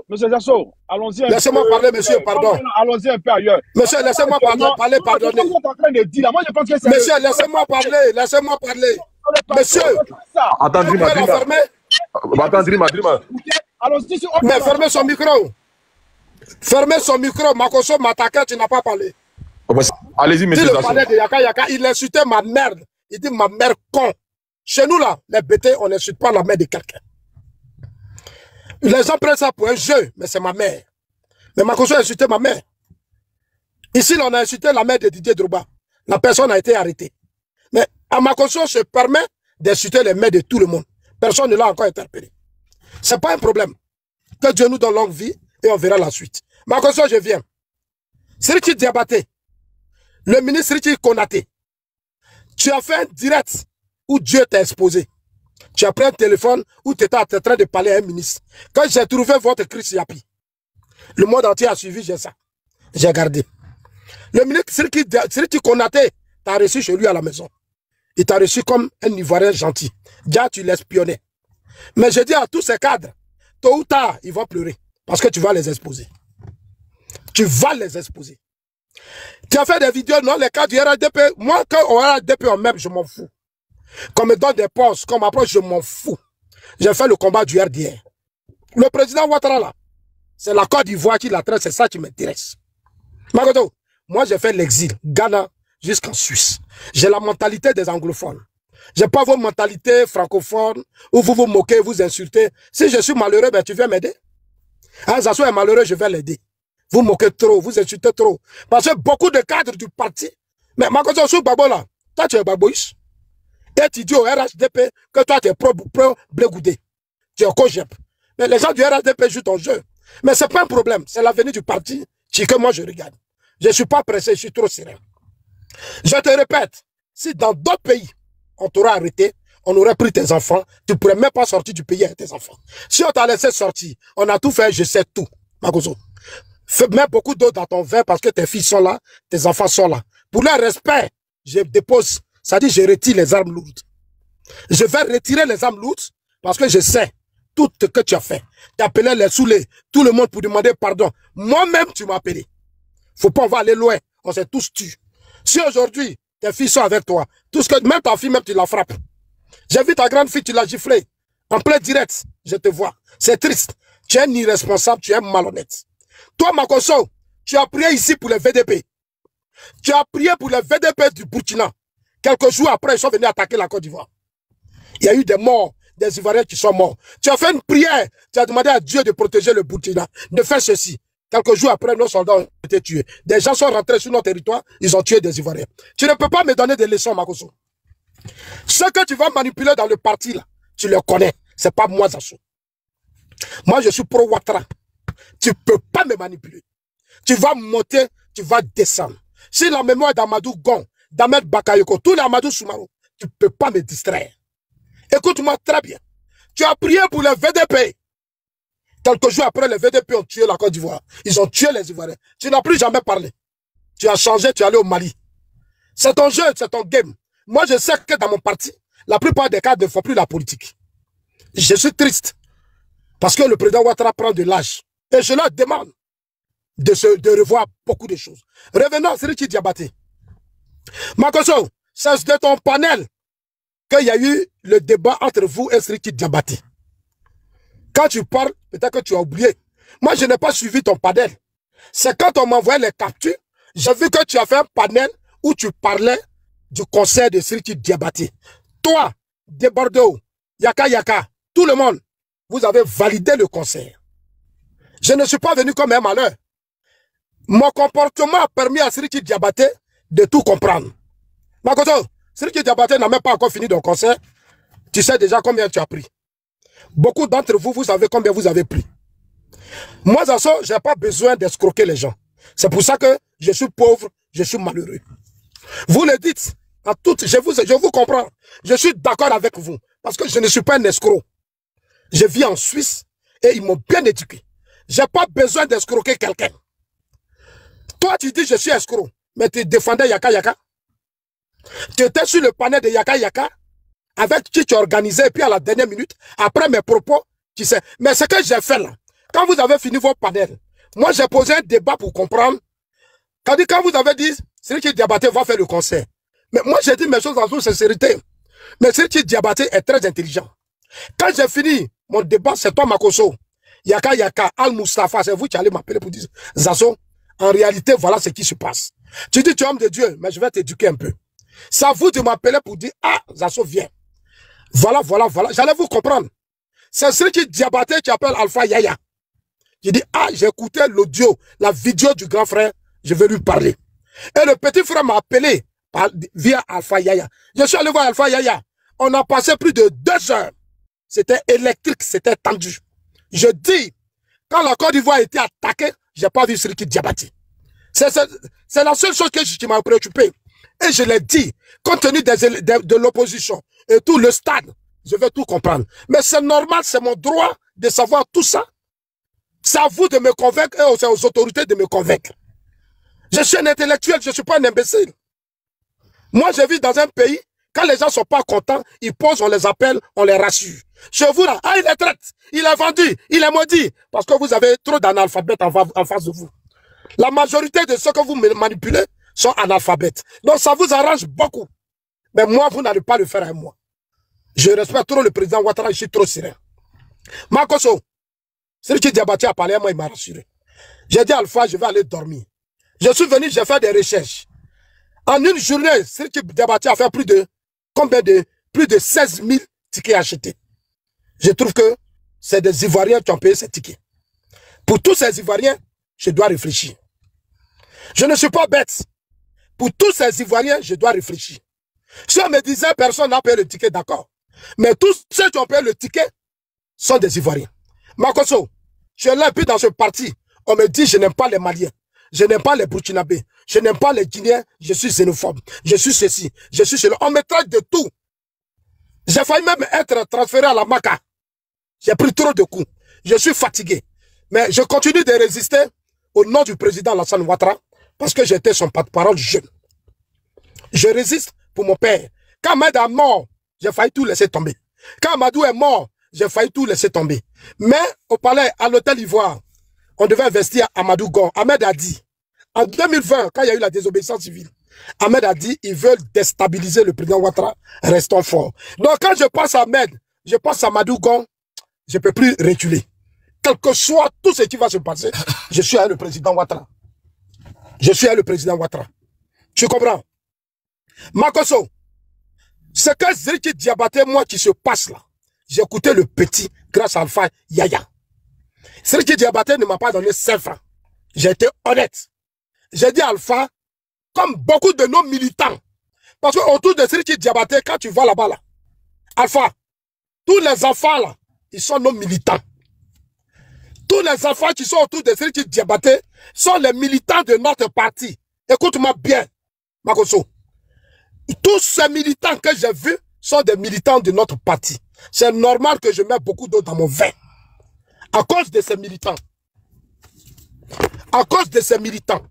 Monsieur Jasso, allons-y un peu. Laissez-moi parler, monsieur, pardon. Allons-y un peu ailleurs. Monsieur, laissez-moi parler, pardonnez. Monsieur, laissez-moi parler, laissez-moi parler. Monsieur, attends, Drima. mais fermez son micro. Fermez son micro. Makoso m'attaquait, tu n'as pas parlé. Allez-y, monsieur Jasso. Il parlait de Yaka Yaka, il insultait ma mère. Il dit ma mère con. Chez nous là, les bêtés, on n'insulte pas la mère de quelqu'un. Les gens prennent ça pour un jeu, mais c'est ma mère. Mais Makoso a insulté ma mère. Ici, on a insulté la mère de Didier Drogba. La personne a été arrêtée. Mais à Makoso se permet d'insulter les mères de tout le monde. Personne ne l'a encore interpellé. Ce n'est pas un problème. Que Dieu nous donne longue vie et on verra la suite. Makoso, je viens. Siriki Diabaté, le ministre Siriki Konaté, tu as fait un direct où Dieu t'a exposé. Tu as pris un téléphone où tu étais en train de parler à un ministre. Quand j'ai trouvé votre Chris Yapi, le monde entier a suivi, j'ai ça. J'ai gardé. Le ministre Siriki Konaté t'a reçu chez lui à la maison. Il t'a reçu comme un Ivoirien gentil. Déjà, tu l'espionnais. Mais je dis à tous ces cadres, tôt ou tard, ils vont pleurer. Parce que tu vas les exposer. Tu vas les exposer. Tu as fait des vidéos, non, les cadres du RDP. Moi, quand on RDP en même, je m'en fous. Qu'on me donne des postes, qu'on m'approche, je m'en fous. J'ai fait le combat du RDR. Le président Ouattara, là, c'est la Côte d'Ivoire qui la traite, c'est ça qui m'intéresse. Makoto, moi, j'ai fait l'exil, Ghana jusqu'en Suisse. J'ai la mentalité des anglophones. J'ai pas vos mentalités francophones où vous vous moquez, vous insultez. Si je suis malheureux, ben tu viens m'aider. Ah, Zasso est malheureux, je vais l'aider. Vous moquez trop, vous insultez trop. Parce que beaucoup de cadres du parti, mais Makoto, sous Babo là, toi tu es Baboïs. Et tu dis au RHDP que toi tu es pro-Blégoudé. Tu es au COGEP. Mais les gens du RHDP jouent ton jeu. Mais ce n'est pas un problème, c'est l'avenir du parti que moi je regarde. Je ne suis pas pressé, je suis trop serein. Je te répète, si dans d'autres pays, on t'aurait arrêté, on aurait pris tes enfants, tu ne pourrais même pas sortir du pays avec tes enfants. Si on t'a laissé sortir, on a tout fait, je sais tout. Makoso, mets beaucoup d'eau dans ton vin parce que tes filles sont là, tes enfants sont là. Pour leur respect, je dépose, ça dit je retire les armes lourdes. Je vais retirer les armes lourdes parce que je sais tout ce que tu as fait. Tu as appelé les saoulés, tout le monde pour demander pardon. Moi-même, tu m'as appelé. Faut pas, on va aller loin, on s'est tous tués. Si aujourd'hui, tes filles sont avec toi, tout ce que, même ta fille, même tu la frappes. J'ai vu ta grande fille, tu l'as giflée. En plein direct, je te vois. C'est triste. Tu es un irresponsable, tu es malhonnête. Toi, Makoso, tu as prié ici pour les VDP. Tu as prié pour les VDP du Burkina. Quelques jours après, ils sont venus attaquer la Côte d'Ivoire. Il y a eu des morts, des Ivoiriens qui sont morts. Tu as fait une prière, tu as demandé à Dieu de protéger le Burkina, de faire ceci. Quelques jours après, nos soldats ont été tués. Des gens sont rentrés sur notre territoire, ils ont tué des Ivoiriens. Tu ne peux pas me donner des leçons, Makoso. Ce que tu vas manipuler dans le parti, là, tu le connais. Ce n'est pas moi, Zasso. Moi, je suis pro-Ouattara. Tu ne peux pas me manipuler. Tu vas monter, tu vas descendre. Si la mémoire d'Amadou Gon, d'Ahmed Bakayoko, tous les Amadou Soumaro, tu ne peux pas me distraire. Écoute-moi très bien. Tu as prié pour les VDP. Quelques jours après, les VDP ont tué la Côte d'Ivoire. Ils ont tué les Ivoiriens. Tu n'as plus jamais parlé. Tu as changé, tu es allé au Mali. C'est ton jeu, c'est ton game. Moi, je sais que dans mon parti, la plupart des cas ne font plus la politique. Je suis triste. Parce que le président Ouattara prend de l'âge. Et je leur demande de revoir beaucoup de choses. Revenons à Siriki Diabaté. Makoso, c'est de ton panel qu'il y a eu le débat entre vous et Siriki Diabaté. Quand tu parles, peut-être que tu as oublié. Moi, je n'ai pas suivi ton panel. C'est quand on m'envoyait les captures, j'ai vu que tu as fait un panel où tu parlais du conseil de Siriki Diabaté. Toi, de Bordeaux, Yaka Yaka, tout le monde, vous avez validé le conseil. Je ne suis pas venu comme un malheur. Mon comportement a permis à Siriki Diabaté de tout comprendre. Makoto, Siriki Diabaté n'a même pas encore fini ton conseil. Tu sais déjà combien tu as pris. Beaucoup d'entre vous, vous savez combien vous avez pris. Moi, Zasso, je n'ai pas besoin d'escroquer les gens. C'est pour ça que je suis pauvre, je suis malheureux. Vous le dites, en tout, je vous comprends. Je suis d'accord avec vous, parce que je ne suis pas un escroc. Je vis en Suisse, Et ils m'ont bien éduqué. Je n'ai pas besoin d'escroquer quelqu'un. Toi, tu dis je suis escroc, mais tu défendais Yaka Yaka. Tu étais sur le panel de Yaka Yaka, avec qui tu organisais, et puis à la dernière minute, après mes propos, tu sais. Mais ce que j'ai fait là, quand vous avez fini vos panels, moi j'ai posé un débat pour comprendre. Quand vous avez dit, Serigne Diabaté va faire le concert. Mais moi j'ai dit mes choses en toute sincérité. Mais Serigne Diabaté est très intelligent. Quand j'ai fini mon débat, c'est toi Makosso, Yaka Yaka, Al-Mustafa, c'est vous qui allez m'appeler pour dire, Zazo, en réalité, voilà ce qui se passe. Tu dis, tu es homme de Dieu, mais je vais t'éduquer un peu. C'est à vous de m'appeler pour dire, ah, Zazo, viens. Voilà. J'allais vous comprendre. C'est Serigne Diabaté qui appelle Alpha Yaya. Il dit, ah, j'ai écouté l'audio, la vidéo du grand frère, je vais lui parler. Et le petit frère m'a appelé via Alpha Yaya. Je suis allé voir Alpha Yaya. On a passé plus de 2 heures. C'était électrique, c'était tendu. Je dis, quand la Côte d'Ivoire a été attaquée, je n'ai pas vu Serigne Diabaté. C'est la seule chose qui m'a préoccupé. Et je l'ai dit, compte tenu de l'opposition et tout le stade, je vais tout comprendre. Mais c'est normal, c'est mon droit de savoir tout ça. C'est à vous de me convaincre et aux autorités de me convaincre. Je suis un intellectuel, je ne suis pas un imbécile. Moi, je vis dans un pays, quand les gens ne sont pas contents, ils posent, on les appelle, on les rassure. Chez vous, là, ah, il est traite, il est vendu, il est maudit, parce que vous avez trop d'analphabètes en face de vous. La majorité de ceux que vous manipulez sont analphabètes. Donc, ça vous arrange beaucoup. Mais moi, vous n'allez pas le faire à moi. Je respecte trop le président Ouattara, je suis trop serein. Makosso, Serigne Diabaté a parlé à moi, il m'a rassuré. J'ai dit Alpha, je vais aller dormir. Je suis venu, j'ai fait des recherches. En une journée, Serigne Diabaté a fait plus de 16 000 tickets achetés. Je trouve que c'est des Ivoiriens qui ont payé ces tickets. Pour tous ces Ivoiriens, je dois réfléchir. Je ne suis pas bête. Pour tous ces Ivoiriens, je dois réfléchir. Si on me disait personne n'a payé le ticket, d'accord. Mais tous ceux qui ont payé le ticket sont des Ivoiriens. Makosso, je l'ai vu dans ce parti. On me dit je n'aime pas les Maliens. Je n'aime pas les Burkinabés. Je n'aime pas les Guinéens. Je suis xénophobe. Je suis ceci. Je suis cela. On me traite de tout. J'ai failli même être transféré à la Maca. J'ai pris trop de coups. Je suis fatigué. Mais je continue de résister au nom du président Alassane Ouattara parce que j'étais son porte-parole jeune. Je résiste pour mon père. Quand Ahmed est mort, j'ai failli tout laisser tomber. Quand Amadou est mort, j'ai failli tout laisser tomber. Mais au palais, à l'hôtel Ivoire, on devait investir à Amadou Gon. Ahmed a dit, en 2020, quand il y a eu la désobéissance civile, Ahmed a dit, ils veulent déstabiliser le président Ouattara, restons forts. Donc quand je pense à Ahmed, je pense à Amadou Gon, je ne peux plus reculer. Quel que soit tout ce qui va se passer, je suis avec le président Ouattara. Je suis avec le président Ouattara. Tu comprends? Makosso, ce que Serigne Diabaté, moi, qui se passe là, j'ai écouté le petit grâce à Alpha Yaya. Serigne Diabaté ne m'a pas donné 5 francs. J'ai été honnête. J'ai dit Alpha, comme beaucoup de nos militants, parce qu'autour de Serigne Diabaté, quand tu vas là-bas, là, Alpha, tous les enfants là, ils sont nos militants. Tous les enfants qui sont autour de Serigne Diabaté sont les militants de notre parti. Écoute-moi bien, Makosso. Tous ces militants que j'ai vus sont des militants de notre parti. C'est normal que je mette beaucoup d'eau dans mon vin. À cause de ces militants. À cause de ces militants.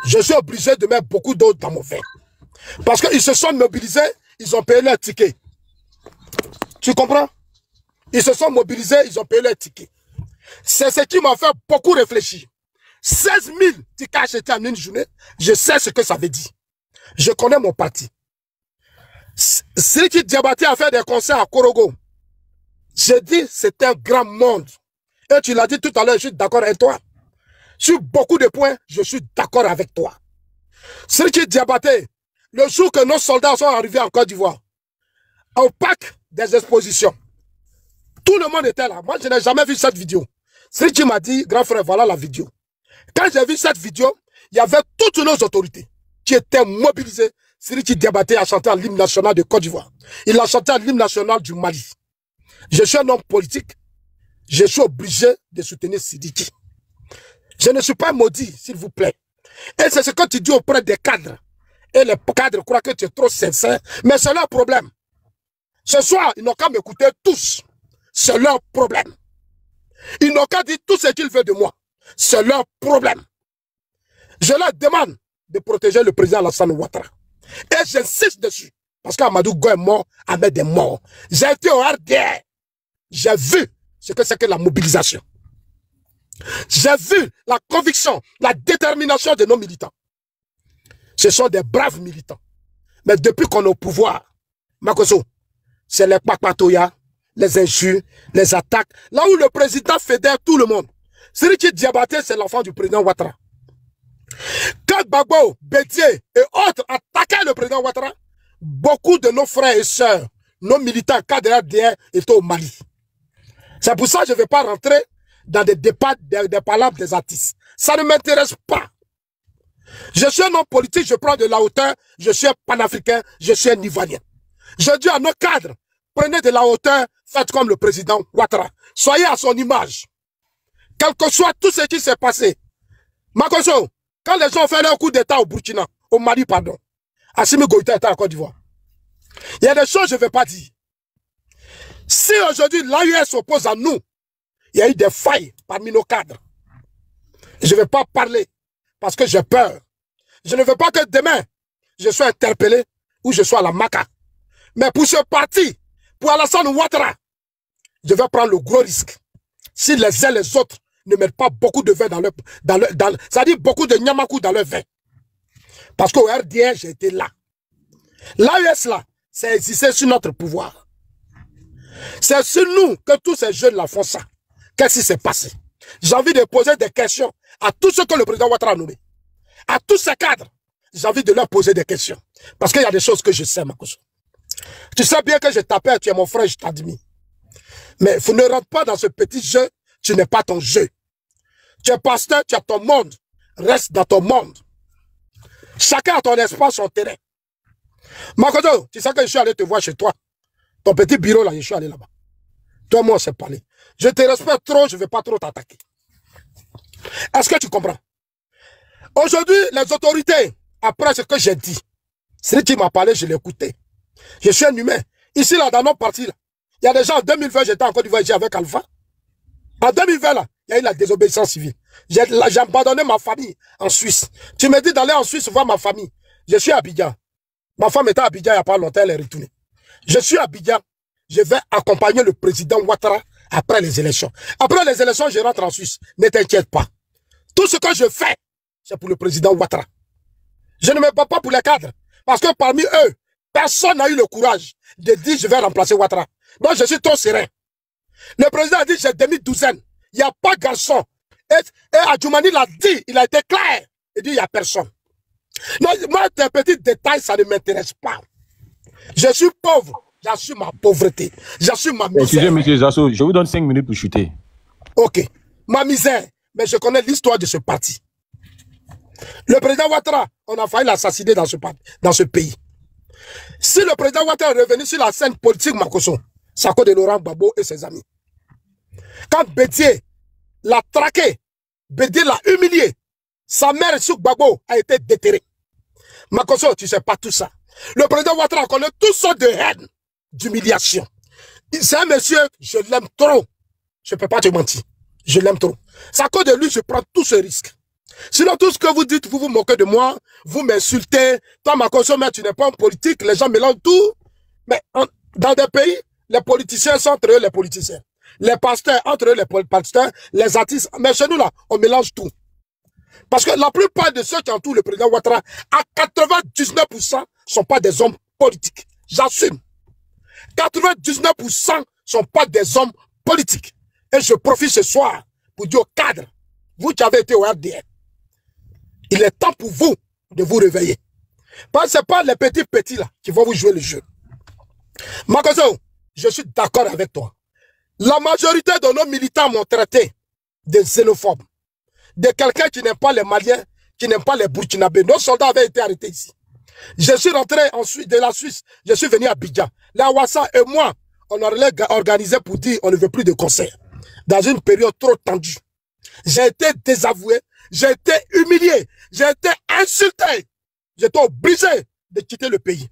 Je suis obligé de mettre beaucoup d'eau dans mon vin. Parce qu'ils se sont mobilisés, ils ont payé leur ticket. Tu comprends? Ils se sont mobilisés, ils ont payé leur ticket. C'est ce qui m'a fait beaucoup réfléchir. 16 000 tickets achetés en une journée, je sais ce que ça veut dire. Je connais mon parti. Serigne Diabaté a fait des concerts à Korogo. J'ai dit, c'est un grand monde. Et tu l'as dit tout à l'heure, je suis d'accord avec toi. Sur beaucoup de points, je suis d'accord avec toi. Serigne Diabaté, le jour que nos soldats sont arrivés en Côte d'Ivoire, au parc des expositions, tout le monde était là. Moi, je n'ai jamais vu cette vidéo. Serigne m'a dit, grand frère, voilà la vidéo. Quand j'ai vu cette vidéo, il y avait toutes nos autorités qui étaient mobilisées. Serigne Diabaté a chanté l'hymne national de Côte d'Ivoire. Il a chanté l'hymne national du Mali. Je suis un homme politique. Je suis obligé de soutenir Sidiki. Je ne suis pas maudit, s'il vous plaît. Et c'est ce que tu dis auprès des cadres. Et les cadres croient que tu es trop sincère. Mais c'est leur problème. Ce soir, ils n'ont qu'à m'écouter tous. C'est leur problème. Ils n'ont qu'à dire tout ce qu'ils veulent de moi. C'est leur problème. Je leur demande de protéger le président Alassane Ouattara. Et j'insiste dessus. Parce qu'Amadou Go est mort, Ahmed est mort. J'ai été au RDR. J'ai vu ce que c'est que la mobilisation. J'ai vu la conviction, la détermination de nos militants. Ce sont des braves militants. Mais depuis qu'on est au pouvoir, Makoso, c'est les papatoya, les injures, les attaques. Là où le président fédère tout le monde. Siriki Diabaté, c'est l'enfant du président Ouattara. Quand Gbagbo, Bédié et autres attaquaient le président Ouattara, beaucoup de nos frères et sœurs, nos militants cadres RDR étaient au Mali. C'est pour ça que je ne vais pas rentrer dans des débats, des palabres des artistes. Ça ne m'intéresse pas. Je suis un homme politique, je prends de la hauteur, je suis un panafricain, je suis un Ivoirien. Je dis à nos cadres, prenez de la hauteur, faites comme le président Ouattara. Soyez à son image. Quel que soit tout ce qui s'est passé. Makoso, quand les gens ont fait leur coup d'état au Burkina, au Mali, pardon, Assimi Goïta était en Côte d'Ivoire. Il y a des choses que je ne vais pas dire. Si aujourd'hui l'AUS s'oppose à nous, il y a eu des failles parmi nos cadres. Je ne vais pas parler parce que j'ai peur. Je ne veux pas que demain, je sois interpellé ou je sois à la Maca. Mais pour ce parti, pour Alassane Ouattara, je vais prendre le gros risque. Si les uns et les autres ne mettent pas beaucoup de vin ça dit beaucoup de nyamakou dans leur vin. Parce qu'au RDR, j'ai été là. L'AES là, c'est existé sur notre pouvoir. C'est sur nous que tous ces jeunes-là font ça. Qu'est-ce qui s'est passé? J'ai envie de poser des questions à tous ceux que le président Ouattara a nommés. À tous ces cadres, j'ai envie de leur poser des questions. Parce qu'il y a des choses que je sais, Makoso. Tu sais bien que je t'appelle, tu es mon frère, je t'admire. Mais vous ne rentres pas dans ce petit jeu, tu n'es pas ton jeu. Tu es pasteur, tu as ton monde. Reste dans ton monde. Chacun a ton espace, son terrain. Makoto, tu sais que je suis allé te voir chez toi. Ton petit bureau là, je suis allé là-bas. Toi et moi, on s'est parlé. Je te respecte trop, je ne vais pas trop t'attaquer. Est-ce que tu comprends? Aujourd'hui, les autorités, après ce que j'ai dit, celui qui m'a parlé, je l'ai écouté. Je suis un humain. Ici, là, dans nos partis, là, il y a des gens, en 2020, j'étais en Côte d'Ivoire, j'étais avec Alpha. En 2020, là, il y a eu la désobéissance civile. J'ai abandonné ma famille en Suisse. Tu me dis d'aller en Suisse voir ma famille. Je suis à Abidjan. Ma femme était à Abidjan il n'y a pas longtemps, elle est retournée. Je suis à Abidjan. Je vais accompagner le président Ouattara après les élections. Après les élections, je rentre en Suisse. Ne t'inquiète pas. Tout ce que je fais, c'est pour le président Ouattara. Je ne me bats pas pour les cadres. Parce que parmi eux, personne n'a eu le courage de dire je vais remplacer Ouattara. Donc je suis trop serein. Le président a dit j'ai demi-douzaine. Il n'y a pas garçon. Et Adjoumani l'a dit, il a été clair. Il dit il n'y a personne. Non, moi, tes petits détails, ça ne m'intéresse pas. Je suis pauvre. J'assume ma pauvreté. J'assume ma misère. Excusez, monsieur Zasso, je vous donne 5 minutes pour chuter. Ok. Ma misère. Mais je connais l'histoire de ce parti. Le président Ouattara, on a failli l'assassiner dans ce pays. Si le président Ouattara est revenu sur la scène politique, Makoso, c'est à cause de Laurent Gbagbo et ses amis. Quand Bédié l'a traqué, Bédié l'a humilié, sa mère sous Gbagbo a été déterrée. Makoso, tu ne sais pas tout ça. Le président Ouattara connaît toutes sortes de haine, d'humiliation. C'est un monsieur, je l'aime trop. Je ne peux pas te mentir. Je l'aime trop. C'est à cause de lui, je prends tous ces risques. Sinon, tout ce que vous dites, vous vous moquez de moi, vous m'insultez. Toi, Makoso, mais tu n'es pas en politique, les gens mélangent tout. Mais dans des pays, les politiciens sont entre eux les politiciens. Les pasteurs, entre eux les pasteurs, les artistes. Mais chez nous, là, on mélange tout. Parce que la plupart de ceux qui entourent le président Ouattara, à 99%, ne sont pas des hommes politiques. J'assume. 99% ne sont pas des hommes politiques. Et je profite ce soir pour dire aux cadres, vous qui avez été au RDR, il est temps pour vous de vous réveiller. Parce que ce n'est pas les petits là qui vont vous jouer le jeu. Makoso, je suis d'accord avec toi. La majorité de nos militants m'ont traité de xénophobes, de quelqu'un qui n'aime pas les Maliens, qui n'aime pas les Burkinabés. Nos soldats avaient été arrêtés ici. Je suis rentré ensuite de la Suisse, je suis venu à Abidjan. La Ouassa et moi, on aurait organisé pour dire on ne veut plus de concert. Dans une période trop tendue. J'ai été désavoué, j'ai été humilié, j'ai été insulté. J'étais obligé de quitter le pays.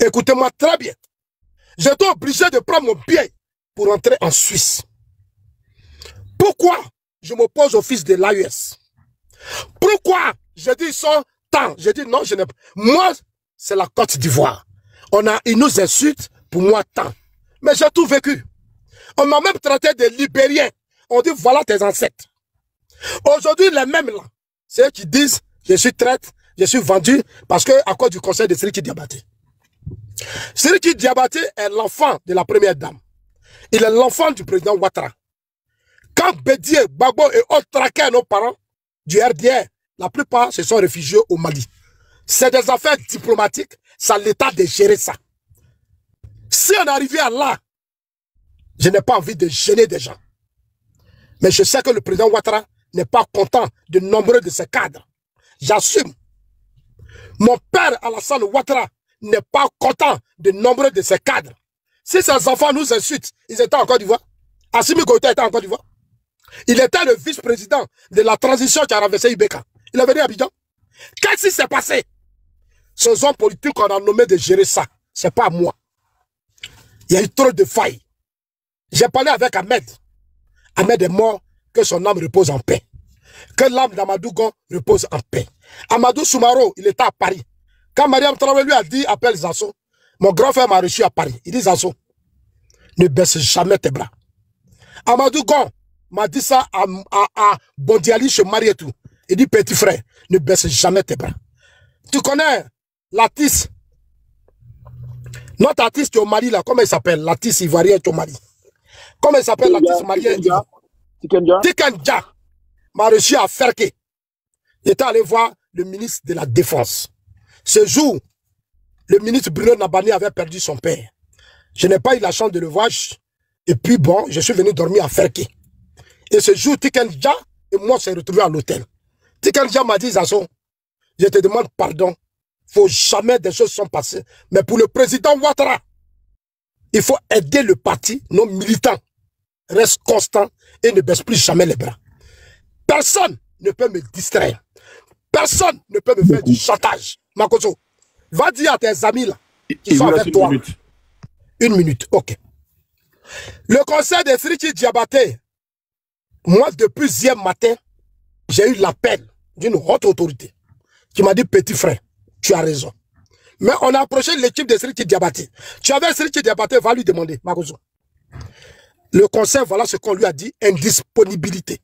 Écoutez-moi très bien. J'étais obligé de prendre mon billet pour rentrer en Suisse. Pourquoi je m'oppose au fils de l'AUS? Pourquoi je dis ils sont tant? Je dis non, je n'ai pas. Moi, c'est la Côte d'Ivoire. Ils nous insultent, pour moi, tant. Mais j'ai tout vécu. On m'a même traité de libérien. On dit, voilà tes ancêtres. Aujourd'hui, les mêmes là, c'est eux qui disent, je suis traître, je suis vendu, parce que à cause du conseil de Siriki Diabaté. Siriki Diabaté est l'enfant de la première dame. Il est l'enfant du président Ouattara. Quand Bédié, Gbagbo et autres traquaient nos parents du RDR, la plupart se sont réfugiés au Mali. C'est des affaires diplomatiques, c'est à l'État de gérer ça. Si on arrivait à là, je n'ai pas envie de gêner des gens. Mais je sais que le président Ouattara n'est pas content de nombreux de ses cadres. J'assume. Mon père Alassane Ouattara n'est pas content de nombreux de ses cadres. Si ses enfants nous insultent, ils étaient en Côte d'Ivoire. Assimi Goïta était en Côte d'Ivoire. Il était le vice-président de la transition qui a renversé Ibeka. Il est venu à Abidjan. Qu'est-ce qui s'est passé? Ces hommes politiques qu'on a nommé de gérer ça, c'est pas moi. Il y a eu trop de failles. J'ai parlé avec Ahmed. Ahmed est mort, que son âme repose en paix. Que l'âme d'Amadou Gon repose en paix. Amadou Soumaro, il était à Paris. Quand Mariam Traoré lui a dit, appelle Zasso, mon grand frère m'a reçu à Paris. Il dit, Zasso, ne baisse jamais tes bras. Amadou Gon m'a dit ça à Bondiali chez Marie et tout. Il dit, petit frère, ne baisse jamais tes bras. Tu connais l'artiste, notre artiste au Mali, là, comment il s'appelle? L'artiste ivoirien au Mali. Comment il s'appelle l'artiste malien? Tikandja m'a reçu à Ferké. Il était allé voir le ministre de la Défense. Ce jour, le ministre Bruno Nabani avait perdu son père. Je n'ai pas eu la chance de le voir. Et puis bon, je suis venu dormir à Ferké. Et ce jour, Tikandja et moi, on s'est retrouvés à l'hôtel. Tikandja m'a dit, Zasso, je te demande pardon. Faut jamais des choses sont passées. Mais pour le président Ouattara, il faut aider le parti, nos militants. Reste constant et ne baisse plus jamais les bras. Personne ne peut me distraire. Personne ne peut me faire du chantage. Makoso, va dire à tes amis là, qui sont avec toi. Une minute, ok. Le conseil de Siriki Diabaté, moi depuis hier matin, j'ai eu l'appel d'une haute autorité qui m'a dit, petit frère, tu as raison. Mais on a approché l'équipe de Siriki Diabaté. Tu avais Siriki Diabaté, va lui demander, Makoso. Le conseil, voilà ce qu'on lui a dit, indisponibilité.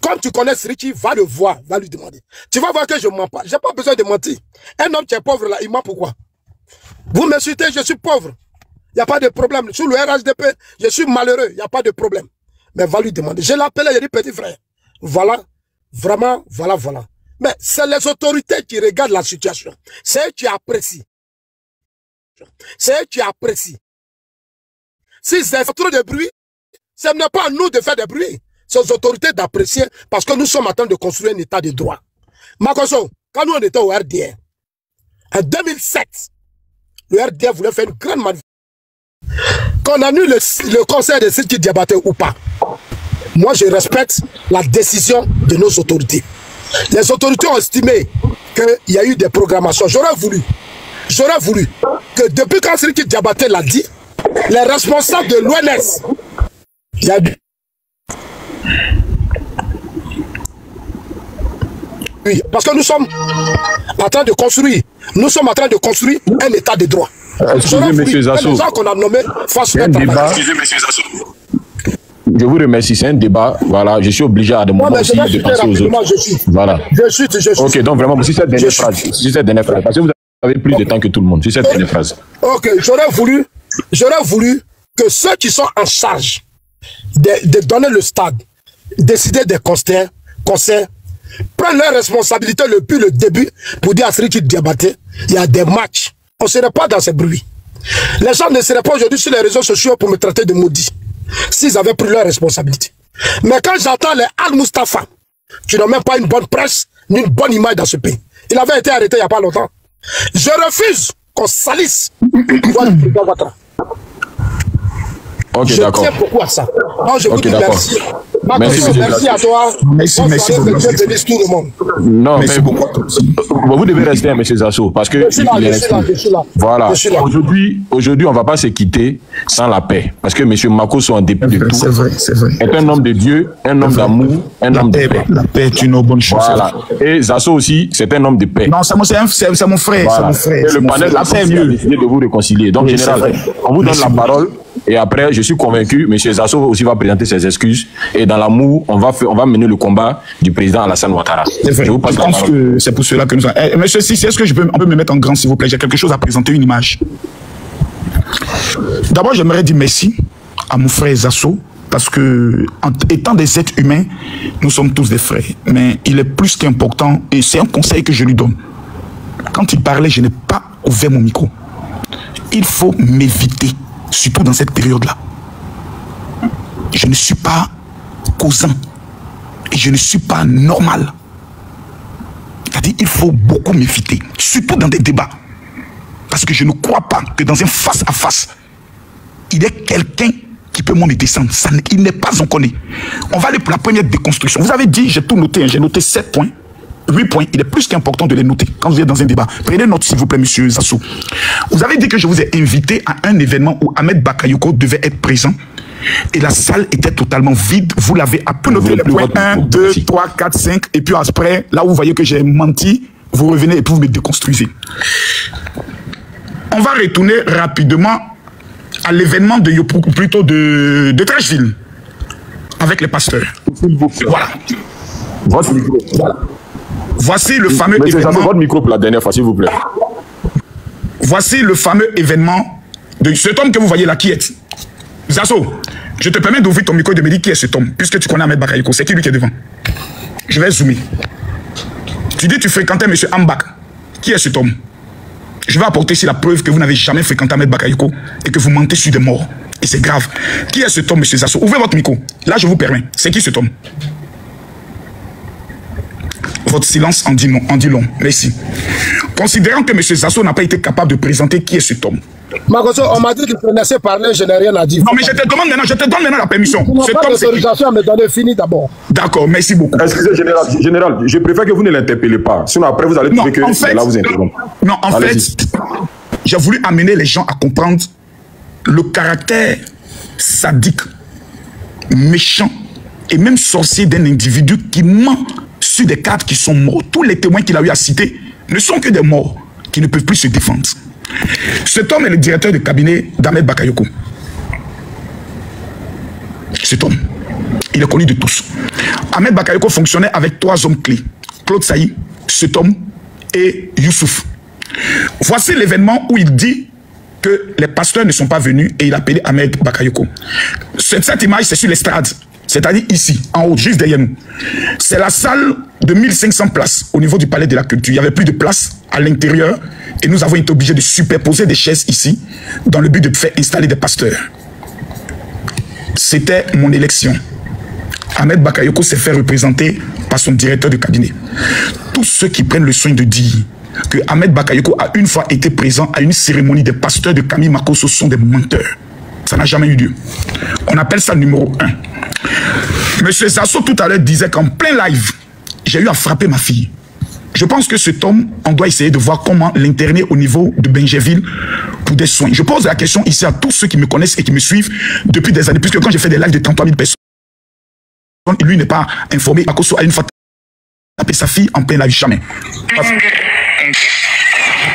Comme tu connais Siriki, va le voir, va lui demander. Tu vas voir que je ne mens pas. Je n'ai pas besoin de mentir. Un homme qui est pauvre là, il ment pourquoi? Vous m'insultez, je suis pauvre. Il n'y a pas de problème. Sous le RHDP, je suis malheureux, il n'y a pas de problème. Mais va lui demander. Je l'appelais, il dit petit frère. Voilà, vraiment, voilà. Mais c'est les autorités qui regardent la situation. C'est eux qui apprécient. C'est eux qui apprécient. Si c'est trop de bruit, ce n'est pas à nous de faire des bruits. C'est aux autorités d'apprécier parce que nous sommes en train de construire un état de droit. Makoso, quand nous on était au RDR, en 2007, le RDR voulait faire une grande manifestation. Qu'on annule le conseil de Siriki Diabaté ou pas, moi je respecte la décision de nos autorités. Les autorités ont estimé qu'il y a eu des programmations. J'aurais voulu que depuis quand Siriki Diabaté l'a dit, les responsables de l'ONS, il y a du... Oui, parce que nous sommes en train de construire, un état de droit. Excusez, monsieur Zasso. Les gens qu'on a nommés fassent un débat. Excusez, monsieur Zasso. Je vous remercie, c'est un débat. Voilà, je suis obligé à des moments aussi de passer aux autres. Voilà. Je suis. Ok, donc vraiment, si cette dernière phrase, parce que vous avez plus de temps que tout le monde, si cette dernière phrase. Ok, j'aurais voulu que ceux qui sont en charge de donner le stade, décider des conseils, prennent leurs responsabilités depuis le début pour dire à Siriki Diabaté, il y a des matchs. On ne serait pas dans ces bruits. Les gens ne seraient pas aujourd'hui sur les réseaux sociaux pour me traiter de maudit, s'ils avaient pris leurs responsabilités. Mais quand j'entends les Al-Mustafa, qui n'ont même pas une bonne presse, ni une bonne image dans ce pays, il avait été arrêté il n'y a pas longtemps. Je refuse qu'on salisse Ok, je tiens beaucoup à ça. Alors, je vous dis merci. Merci à toi. Merci beaucoup. Que Dieu bénisse tout le monde. Non, merci beaucoup. Vous devez rester, M. Zasso, parce que... Je suis là. Voilà. Aujourd'hui, on ne va pas se quitter sans la paix. Parce que M. Makosso, en dépit de tout, est un homme de Dieu, un homme d'amour, un homme de paix. La paix est une bonne chose. Voilà. Et Zasso aussi, c'est un homme de paix. Non, c'est mon frère. Voilà. Et le panel a décidé de vous réconcilier. Donc, général, on vous donne la parole. Et après, je suis convaincu, M. Zasso aussi va présenter ses excuses. Et dans l'amour, on va mener le combat du président Alassane Ouattara. Je pense que c'est pour cela que nous avons... Monsieur Sissi, est-ce que on peut me mettre en grand, s'il vous plaît? J'ai quelque chose à présenter, une image. D'abord, j'aimerais dire merci à mon frère Zasso, parce que, étant des êtres humains, nous sommes tous des frères. Mais il est plus qu'important, et c'est un conseil que je lui donne. Quand il parlait, je n'ai pas ouvert mon micro. Il faut m'éviter, surtout dans cette période-là. Je ne suis pas causant et je ne suis pas normal. C'est-à-dire qu'il faut beaucoup m'éviter, surtout dans des débats. Parce que je ne crois pas que dans un face-à-face, il y ait quelqu'un qui peut me descendre. Il n'est pas encore né. On va aller pour la première déconstruction. Vous avez dit, j'ai tout noté, j'ai noté 7 points. 8 points, il est plus qu'important de les noter quand vous êtes dans un débat. Prenez note, s'il vous plaît, monsieur Zasso. Vous avez dit que je vous ai invité à un événement où Ahmed Bakayoko devait être présent et la salle était totalement vide. Vous l'avez à peu noté les points 1, 2, 3, 4, 5. Et puis après, là où vous voyez que j'ai menti, vous revenez et puis vous me déconstruisez. On va retourner rapidement à l'événement de Yopoukou, plutôt de Trècheville, avec les pasteurs. Voilà. Votre micro. Voilà. Voici le fameux événement. Votre micro pour la dernière fois, s'il vous plaît. Voici le fameux événement de cet homme que vous voyez là, qui est Zasso. Je te permets d'ouvrir ton micro et de me dire qui est cet homme, puisque tu connais Ahmed Bakayoko. C'est qui lui qui est devant? Je vais zoomer. Tu dis que tu fréquentais M. Ambak. Qui est cet homme? Je vais apporter ici la preuve que vous n'avez jamais fréquenté Ahmed Bakayoko et que vous mentez sur des morts. Et c'est grave. Qui est cet homme, M. Zasso? Ouvrez votre micro. Là, je vous permets. C'est qui cet homme? Votre silence en dit long. Merci. Considérant que M. Zasso n'a pas été capable de présenter qui est cet homme. Makosso, on m'a dit qu'il te laissait parler, je n'ai rien à dire. Non, mais je te donne maintenant la permission. Tu n'as pas d'autorisation à me donner, fini d'abord. D'accord, merci beaucoup. Excusez, général, je préfère que vous ne l'interpellez pas. Sinon, après, vous allez trouver que là, vous interrompez. Non, en fait, j'ai voulu amener les gens à comprendre le caractère sadique, méchant et même sorcier d'un individu qui ment sur des cadres qui sont morts. Tous les témoins qu'il a eu à citer ne sont que des morts qui ne peuvent plus se défendre. Cet homme est le directeur de cabinet d'Ahmed Bakayoko. Cet homme, il est connu de tous. Ahmed Bakayoko fonctionnait avec 3 hommes clés. Claude Saï, cet homme et Youssouf. Voici l'événement où il dit que les pasteurs ne sont pas venus et il a appelé Ahmed Bakayoko. Cette image, c'est sur l'estrade. C'est-à-dire ici, en haut, juste derrière nous. C'est la salle de 1500 places au niveau du Palais de la Culture. Il n'y avait plus de place à l'intérieur et nous avons été obligés de superposer des chaises ici dans le but de faire installer des pasteurs. C'était mon élection. Ahmed Bakayoko s'est fait représenter par son directeur de cabinet. Tous ceux qui prennent le soin de dire que Ahmed Bakayoko a une fois été présent à une cérémonie des pasteurs de Camille Makosso sont des menteurs. Ça n'a jamais eu lieu. On appelle ça numéro 1. Monsieur Zasso tout à l'heure disait qu'en plein live, j'ai eu à frapper ma fille. Je pense que cet homme, on doit essayer de voir comment l'interner au niveau de Benjéville pour des soins. Je pose la question ici à tous ceux qui me connaissent et qui me suivent depuis des années, puisque quand j'ai fait des lives de 33 000 personnes, lui n'est pas informé. Makosso a une fois tapé sa fille en plein live, jamais.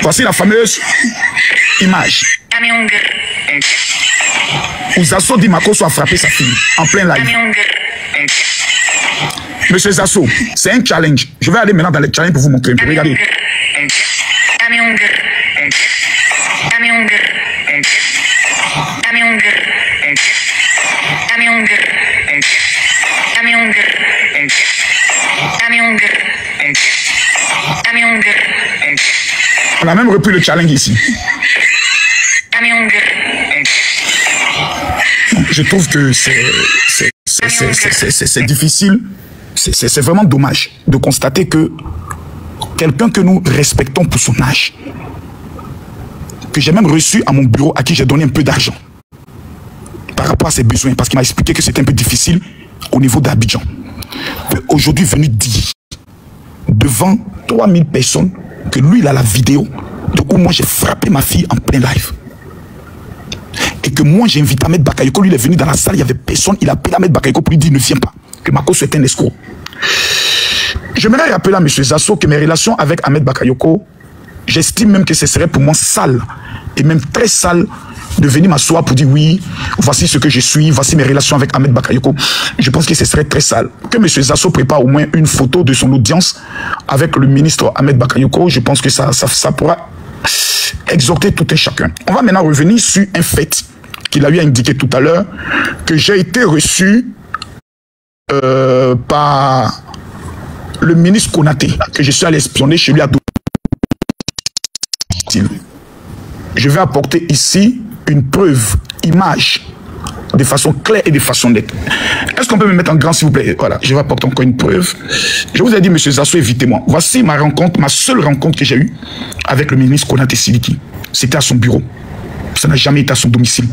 Voici la fameuse image où Zasso dit Makosso a frappé sa fille en plein live. Monsieur Zasso, c'est un challenge. Je vais aller maintenant dans les challenges pour vous montrer. Regardez. On a même repris le challenge ici. Je trouve que c'est difficile. C'est vraiment dommage de constater que quelqu'un que nous respectons pour son âge, que j'ai même reçu à mon bureau, à qui j'ai donné un peu d'argent par rapport à ses besoins, parce qu'il m'a expliqué que c'était un peu difficile au niveau d'Abidjan, peut aujourd'hui venir dire devant 3000 personnes que lui, il a la vidéo de où moi j'ai frappé ma fille en plein live. Et que moi j'ai invité Ahmed Bakayoko, lui il est venu dans la salle, il n'y avait personne, il a appelé Ahmed Bakayoko pour lui dire ne viens pas, que Makosso est un escroc. J'aimerais rappeler à M. Zasso que mes relations avec Ahmed Bakayoko, j'estime même que ce serait pour moi sale, et même très sale, de venir m'asseoir pour dire oui, voici ce que je suis, voici mes relations avec Ahmed Bakayoko. Je pense que ce serait très sale. Que M. Zasso prépare au moins une photo de son audience avec le ministre Ahmed Bakayoko, je pense que ça pourra exhorter tout un chacun. On va maintenant revenir sur un fait qu'il a eu à indiquer tout à l'heure, que j'ai été reçu par le ministre Konaté, que je suis allé espionner chez lui à Douala. Je vais apporter ici une preuve, image, de façon claire et de façon nette. Est-ce qu'on peut me mettre en grand, s'il vous plaît? Voilà, je vais apporter encore une preuve. Je vous ai dit, M. Zasso, évitez-moi. Voici ma rencontre, ma seule rencontre que j'ai eue avec le ministre Konaté Siliki. C'était à son bureau. Ça n'a jamais été à son domicile.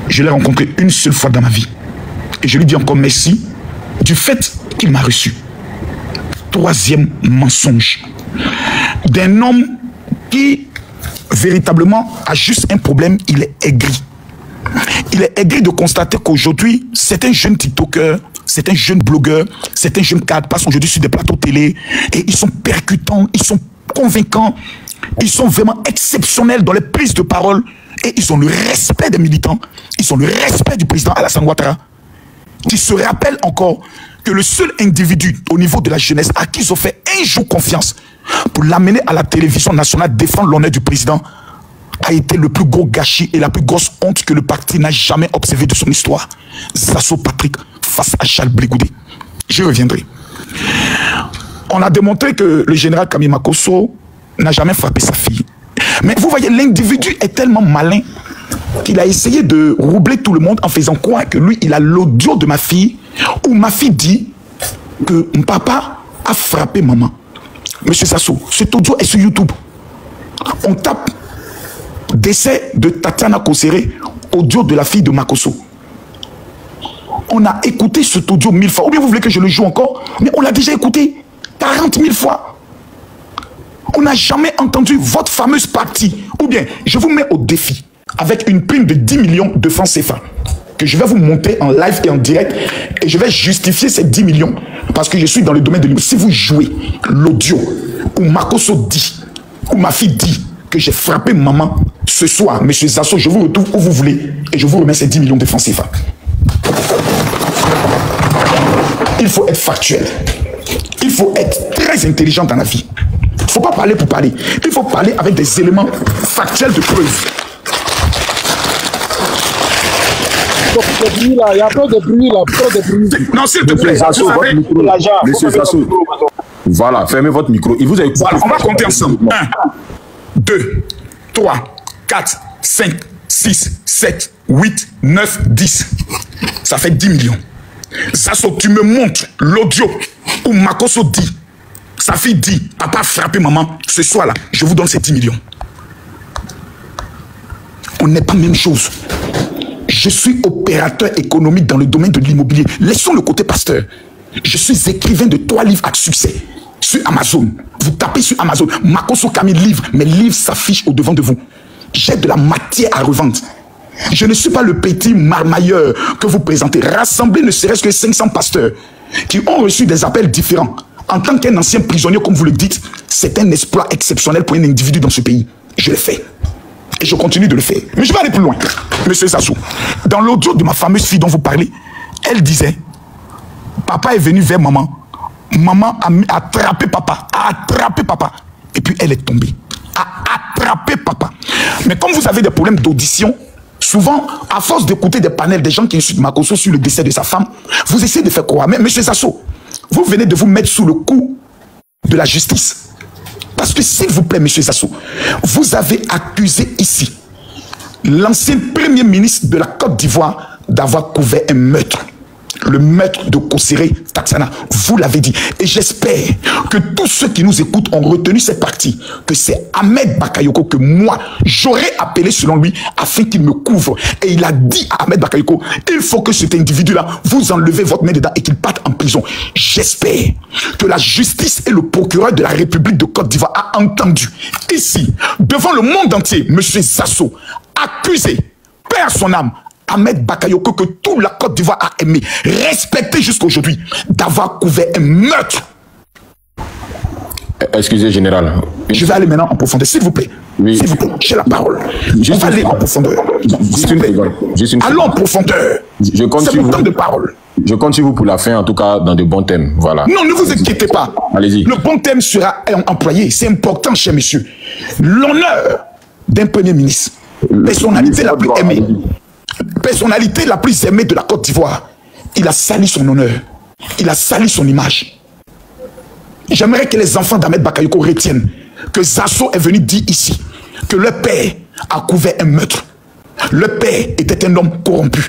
Je l'ai rencontré une seule fois dans ma vie. Et je lui dis encore merci du fait qu'il m'a reçu. Troisième mensonge d'un homme qui véritablement a juste un problème, il est aigri. Il est aigri de constater qu'aujourd'hui, certains jeunes TikTokers, certains jeunes blogueurs, certains jeunes cadres passent aujourd'hui sur des plateaux télé et ils sont percutants, ils sont convaincants, ils sont vraiment exceptionnels dans les prises de parole et ils ont le respect des militants, ils ont le respect du président Alassane Ouattara, qui se rappelle encore que le seul individu au niveau de la jeunesse à qui ils ont fait un jour confiance pour l'amener à la télévision nationale défendre l'honneur du président a été le plus gros gâchis et la plus grosse honte que le parti n'a jamais observé de son histoire. Zasso Patrick face à Charles Blé Goudé. J'y reviendrai. On a démontré que le général Camille Makosso n'a jamais frappé sa fille. Mais vous voyez, l'individu est tellement malin qu'il a essayé de roubler tout le monde en faisant croire que lui, il a l'audio de ma fille, où ma fille dit que mon papa a frappé maman. Monsieur Zasso, cet audio est sur YouTube. On tape décès de Tatiana Kosere, audio de la fille de Makosso. On a écouté cet audio 1000 fois. Ou bien vous voulez que je le joue encore? Mais on l'a déjà écouté 40 000 fois. On n'a jamais entendu votre fameuse partie. Ou bien, je vous mets au défi avec une prime de 10 millions de francs CFA que je vais vous monter en live et en direct et je vais justifier ces 10 millions parce que je suis dans le domaine de l'immobilier. Si vous jouez l'audio où Makosso dit, où ma fille dit que j'ai frappé maman ce soir, monsieur Zasso, je vous retrouve où vous voulez et je vous remets ces 10 millions de francs CFA. Il faut être factuel. Il faut être très intelligent dans la vie. Il ne faut pas parler pour parler. Il faut parler avec des éléments factuels de preuve. Il y a trop de bruit là, trop de bruit. Non, s'il te plaît, Zasso, votre micro. Monsieur Zasso. Voilà, fermez votre micro. Il vous a écouté. Voilà, on va compter ensemble. 1, 2, 3, 4, 5, 6, 7, 8, 9, 10. Ça fait 10 millions. Zasso, tu me montres l'audio où Makosso dit, sa fille dit, papa a frappé maman, ce soir-là, je vous donne ces 10 millions. On n'est pas même chose. Je suis opérateur économique dans le domaine de l'immobilier. Laissons le côté pasteur. Je suis écrivain de 3 livres à succès sur Amazon. Vous tapez sur Amazon, Makosso Camille livre, mes livres s'affichent au devant de vous. J'ai de la matière à revendre. Je ne suis pas le petit marmailleur que vous présentez. Rassemblez ne serait-ce que 500 pasteurs qui ont reçu des appels différents. En tant qu'un ancien prisonnier, comme vous le dites, c'est un exploit exceptionnel pour un individu dans ce pays. Je le fais. Et je continue de le faire. Mais je vais aller plus loin. Monsieur Zasso, dans l'audio de ma fameuse fille dont vous parlez, elle disait, papa est venu vers maman. Maman a attrapé papa. A attrapé papa. Et puis elle est tombée. A attrapé papa. Mais comme vous avez des problèmes d'audition, souvent, à force d'écouter des panels des gens qui insultent Makosso sur le décès de sa femme, vous essayez de faire croire. Mais monsieur Zasso, vous venez de vous mettre sous le coup de la justice. Parce que s'il vous plaît, monsieur Zasso, vous avez accusé ici l'ancien premier ministre de la Côte d'Ivoire d'avoir couvert un meurtre. le meurtre de Kosseré Taksana. Vous l'avez dit. Et j'espère que tous ceux qui nous écoutent ont retenu cette partie, que c'est Ahmed Bakayoko que moi, j'aurais appelé selon lui afin qu'il me couvre. Et il a dit à Ahmed Bakayoko, il faut que cet individu-là, vous enlevez votre main dedans et qu'il parte en prison. J'espère que la justice et le procureur de la République de Côte d'Ivoire a entendu ici, devant le monde entier, M. Zasso, accusé, perd son âme, Ahmed Bakayoko, que toute la Côte d'Ivoire a aimé, respecté jusqu'à aujourd'hui, d'avoir couvert un meurtre. Excusez, général. Je vais aller maintenant en profondeur, s'il vous plaît. Oui. S'il vous plaît, j'ai la parole. Juste on va aller en profondeur. Allons en profondeur. C'est mon temps de parole. Je compte sur vous pour la fin, en tout cas, dans de bons thèmes. Voilà. Non, ne vous inquiétez pas. Allez-y. Le bon thème sera employé. C'est important, cher monsieur. L'honneur d'un premier ministre. Personnalité la plus aimée. Personnalité la plus aimée de la Côte d'Ivoire. Il a sali son honneur. Il a sali son image. J'aimerais que les enfants d'Ahmed Bakayoko retiennent que Zasso est venu dire ici que le père a couvert un meurtre. Le père était un homme corrompu.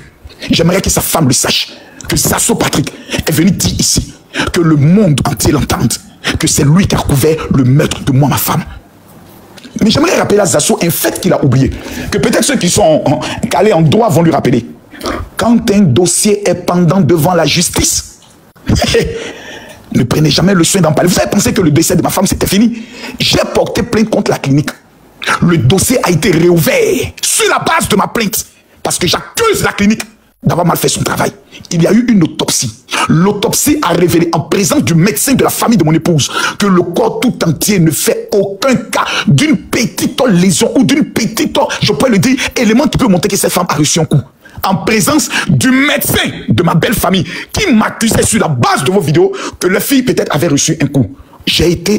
J'aimerais que sa femme le sache. Que Zasso Patrick est venu dire ici que le monde entier l'entende. Que c'est lui qui a couvert le meurtre de moi, ma femme. Mais j'aimerais rappeler à Zasso un fait qu'il a oublié. Que peut-être ceux qui sont calés en droit vont lui rappeler. Quand un dossier est pendant devant la justice, ne prenez jamais le soin d'en parler. Vous avez pensé que le décès de ma femme, c'était fini? J'ai porté plainte contre la clinique. Le dossier a été réouvert sur la base de ma plainte. Parce que j'accuse la clinique d'avoir mal fait son travail. Il y a eu une autopsie. L'autopsie a révélé en présence du médecin de la famille de mon épouse que le corps tout entier ne fait aucun cas d'une petite lésion ou d'une petite, je pourrais le dire, élément qui peut montrer que cette femme a reçu un coup. En présence du médecin de ma belle famille qui m'accusait sur la base de vos vidéos que la fille peut-être avait reçu un coup.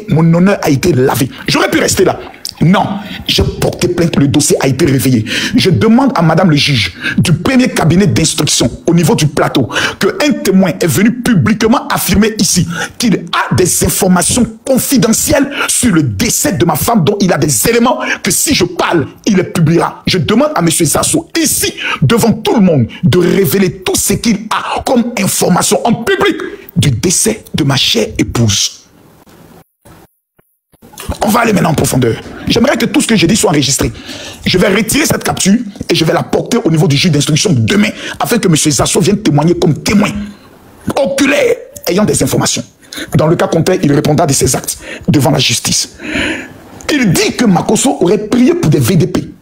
Mon honneur a été lavé. J'aurais pu rester là. Non, j'ai porté plainte, le dossier a été réveillé. Je demande à madame le juge du premier cabinet d'instruction au niveau du plateau qu'un témoin est venu publiquement affirmer ici qu'il a des informations confidentielles sur le décès de ma femme dont il a des éléments que si je parle, il les publiera. Je demande à monsieur Zasso ici, devant tout le monde, de révéler tout ce qu'il a comme information en public du décès de ma chère épouse. On va aller maintenant en profondeur. J'aimerais que tout ce que j'ai dit soit enregistré. Je vais retirer cette capture et je vais la porter au niveau du juge d'instruction demain afin que M. Zasso vienne témoigner comme témoin oculaire ayant des informations. Dans le cas contraire, il répondra de ses actes devant la justice. Il dit que Makosso aurait prié pour des VDP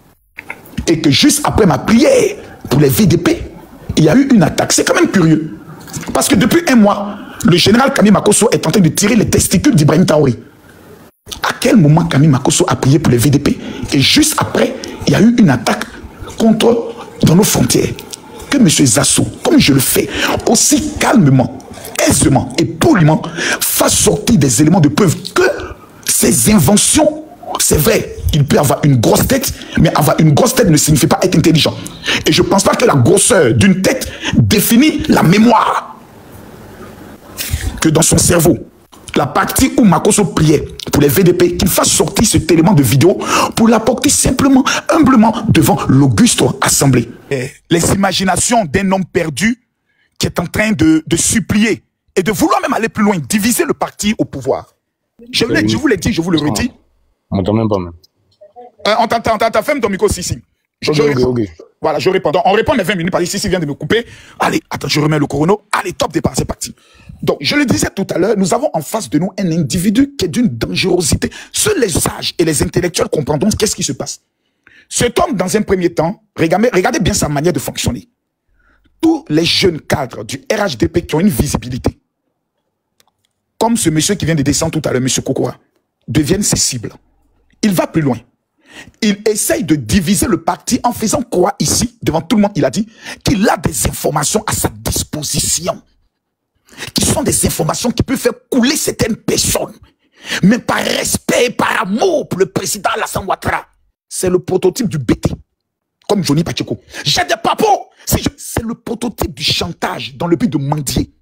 et que juste après ma prière pour les VDP, il y a eu une attaque. C'est quand même curieux. Parce que depuis un mois, le général Camille Makosso est en train de tirer les testicules d'Ibrahim Traoré. À quel moment Camille Makosso a prié pour les VDP? Et juste après, il y a eu une attaque dans nos frontières. Que M. Zasso, comme je le fais, aussi calmement, aisément et poliment, fasse sortir des éléments de preuve que ces inventions, c'est vrai, il peut avoir une grosse tête, mais avoir une grosse tête ne signifie pas être intelligent. Et je ne pense pas que la grosseur d'une tête définit la mémoire. Que dans son cerveau, la partie où Makosso priait pour les VDP, qu'il fasse sortir cet élément de vidéo pour l'apporter simplement, humblement devant l'auguste assemblée. Les imaginations d'un homme perdu qui est en train de supplier et de vouloir même aller plus loin, diviser le parti au pouvoir. Je vous l'ai dit, je vous le redis. On t'entend même pas, même. On t'entend, ferme ton micro, Sissi. Okay. Voilà, je réponds. Donc, on répond les 20 minutes, parce que Sissi vient de me couper. Allez, attends, je remets le chrono. Allez, top départ, c'est parti. Donc, je le disais tout à l'heure, nous avons en face de nous un individu qui est d'une dangerosité. Seuls les sages et les intellectuels comprendront qu'est-ce qui se passe. Cet homme, dans un premier temps, regardez bien sa manière de fonctionner. Tous les jeunes cadres du RHDP qui ont une visibilité, comme ce monsieur qui vient de descendre tout à l'heure, monsieur Kokora, deviennent ses cibles. Il va plus loin. Il essaye de diviser le parti en faisant croire ici, devant tout le monde, il a dit qu'il a des informations à sa disposition, qui sont des informations qui peuvent faire couler certaines personnes. Mais par respect, par amour pour le président Alassane Ouattara, c'est le prototype du BT, comme Johnny Pacheco. J'ai des papos, c'est le prototype du chantage dans le but de mendier.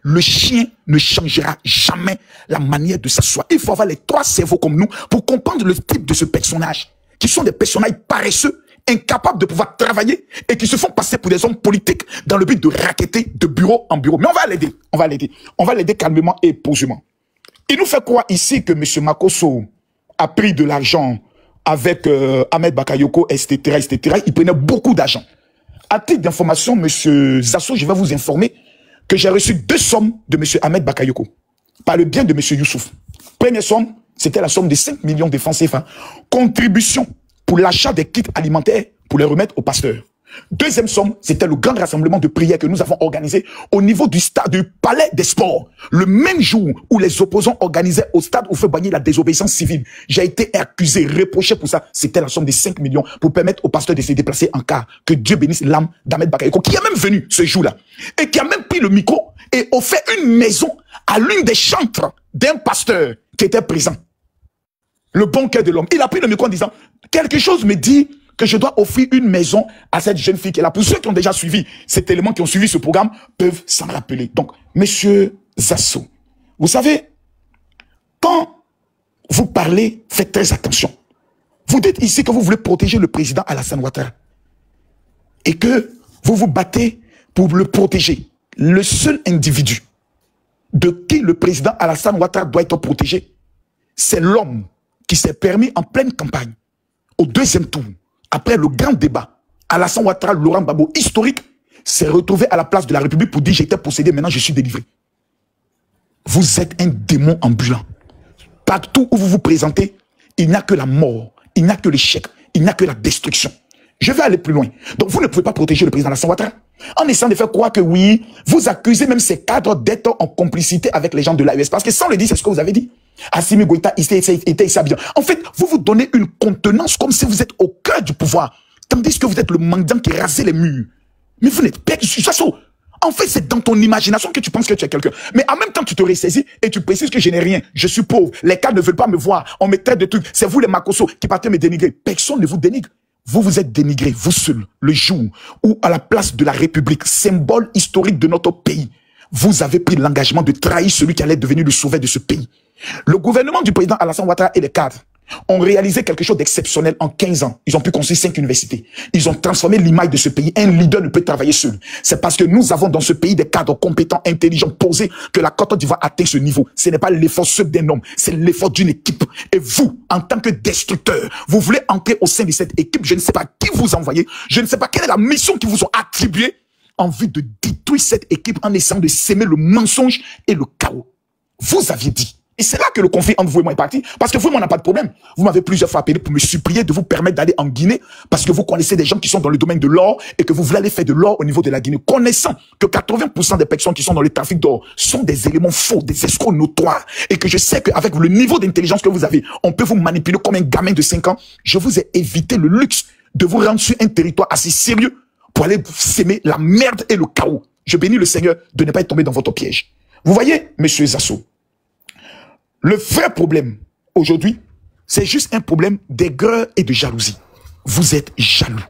Le chien ne changera jamais la manière de s'asseoir. Il faut avoir les trois cerveaux comme nous pour comprendre le type de ce personnage, qui sont des personnages paresseux incapables de pouvoir travailler et qui se font passer pour des hommes politiques dans le but de racketter de bureau en bureau. Mais on va l'aider, on va l'aider. On va l'aider calmement et posément. Il nous fait croire ici que M. Makosso a pris de l'argent avec Ahmed Bakayoko, etc., etc. Il prenait beaucoup d'argent. À titre d'information, M. Zasso, je vais vous informer que j'ai reçu 2 sommes de M. Ahmed Bakayoko par le bien de M. Youssouf. Première somme, c'était la somme de 5 millions de francs CFA. Contribution pour l'achat des kits alimentaires pour les remettre aux pasteurs. Deuxième somme, c'était le grand rassemblement de prière que nous avons organisé au niveau du stade du Palais des Sports. Le même jour où les opposants organisaient au stade où fait bagner la désobéissance civile. J'ai été accusé, reproché pour ça. C'était la somme de 5 millions pour permettre aux pasteurs de se déplacer en car. Que Dieu bénisse l'âme d'Ahmed Bakayoko, qui est même venu ce jour-là. Et qui a même pris le micro et offert une maison à l'une des chantres d'un pasteur qui était présent. Le bon cœur de l'homme. Il a pris le micro en disant, quelque chose me dit que je dois offrir une maison à cette jeune fille qui est là. Pour ceux qui ont déjà suivi cet élément, qui ont suivi ce programme, peuvent s'en rappeler. Donc, monsieur Zasso, vous savez, quand vous parlez, faites très attention. Vous dites ici que vous voulez protéger le président Alassane Ouattara et que vous vous battez pour le protéger. Le seul individu de qui le président Alassane Ouattara doit être protégé, c'est l'homme qui s'est permis en pleine campagne, au deuxième tour, après le grand débat, Alassane Ouattara, Laurent Gbagbo, historique, s'est retrouvé à la place de la République pour dire j'étais possédé, maintenant je suis délivré. Vous êtes un démon ambulant. Partout où vous vous présentez, il n'y a que la mort, il n'y a que l'échec, il n'y a que la destruction. Je vais aller plus loin. Donc vous ne pouvez pas protéger le président Alassane Ouattara en essayant de faire croire que oui, vous accusez même ces cadres d'être en complicité avec les gens de l'AES. Parce que sans le dire, c'est ce que vous avez dit. Assimi Goïta était bien. En fait, vous vous donnez une contenance comme si vous êtes au cœur du pouvoir. Tandis que vous êtes le mendiant qui rasait les murs. Mais vous n'êtes pas... En fait, c'est dans ton imagination que tu penses que tu es quelqu'un. Mais en même temps, tu te ressaisis et tu précises que je n'ai rien. Je suis pauvre. Les cadres ne veulent pas me voir. On me traite de trucs. C'est vous les Makosso qui partez me dénigrer. Personne ne vous dénigre. Vous vous êtes dénigré, vous seul, le jour où, à la place de la République, symbole historique de notre pays, vous avez pris l'engagement de trahir celui qui allait devenir le sauveur de ce pays. Le gouvernement du président Alassane Ouattara et les cadres ont réalisé quelque chose d'exceptionnel en 15 ans. Ils ont pu construire 5 universités. Ils ont transformé l'image de ce pays. Un leader ne peut travailler seul. C'est parce que nous avons dans ce pays des cadres compétents, intelligents, posés, que la Côte d'Ivoire atteint ce niveau. Ce n'est pas l'effort seul d'un homme, c'est l'effort d'une équipe. Et vous, en tant que destructeur, vous voulez entrer au sein de cette équipe. Je ne sais pas qui vous envoyez. Je ne sais pas quelle est la mission qui vous ont attribuée en vue de détruire cette équipe en essayant de s'aimer le mensonge et le chaos. Vous aviez dit. Et c'est là que le conflit entre vous et moi est parti. Parce que vous et moi, on n'a pas de problème. Vous m'avez plusieurs fois appelé pour me supplier de vous permettre d'aller en Guinée. Parce que vous connaissez des gens qui sont dans le domaine de l'or et que vous voulez aller faire de l'or au niveau de la Guinée. Connaissant que 80% des personnes qui sont dans le trafic d'or sont des éléments faux, des escrocs notoires. Et que je sais qu'avec le niveau d'intelligence que vous avez, on peut vous manipuler comme un gamin de 5 ans. Je vous ai évité le luxe de vous rendre sur un territoire assez sérieux pour aller s'aimer la merde et le chaos. Je bénis le Seigneur de ne pas être tombé dans votre piège. Vous voyez, monsieur Zasso, le vrai problème aujourd'hui, c'est juste un problème d'aigreur et de jalousie. Vous êtes jaloux.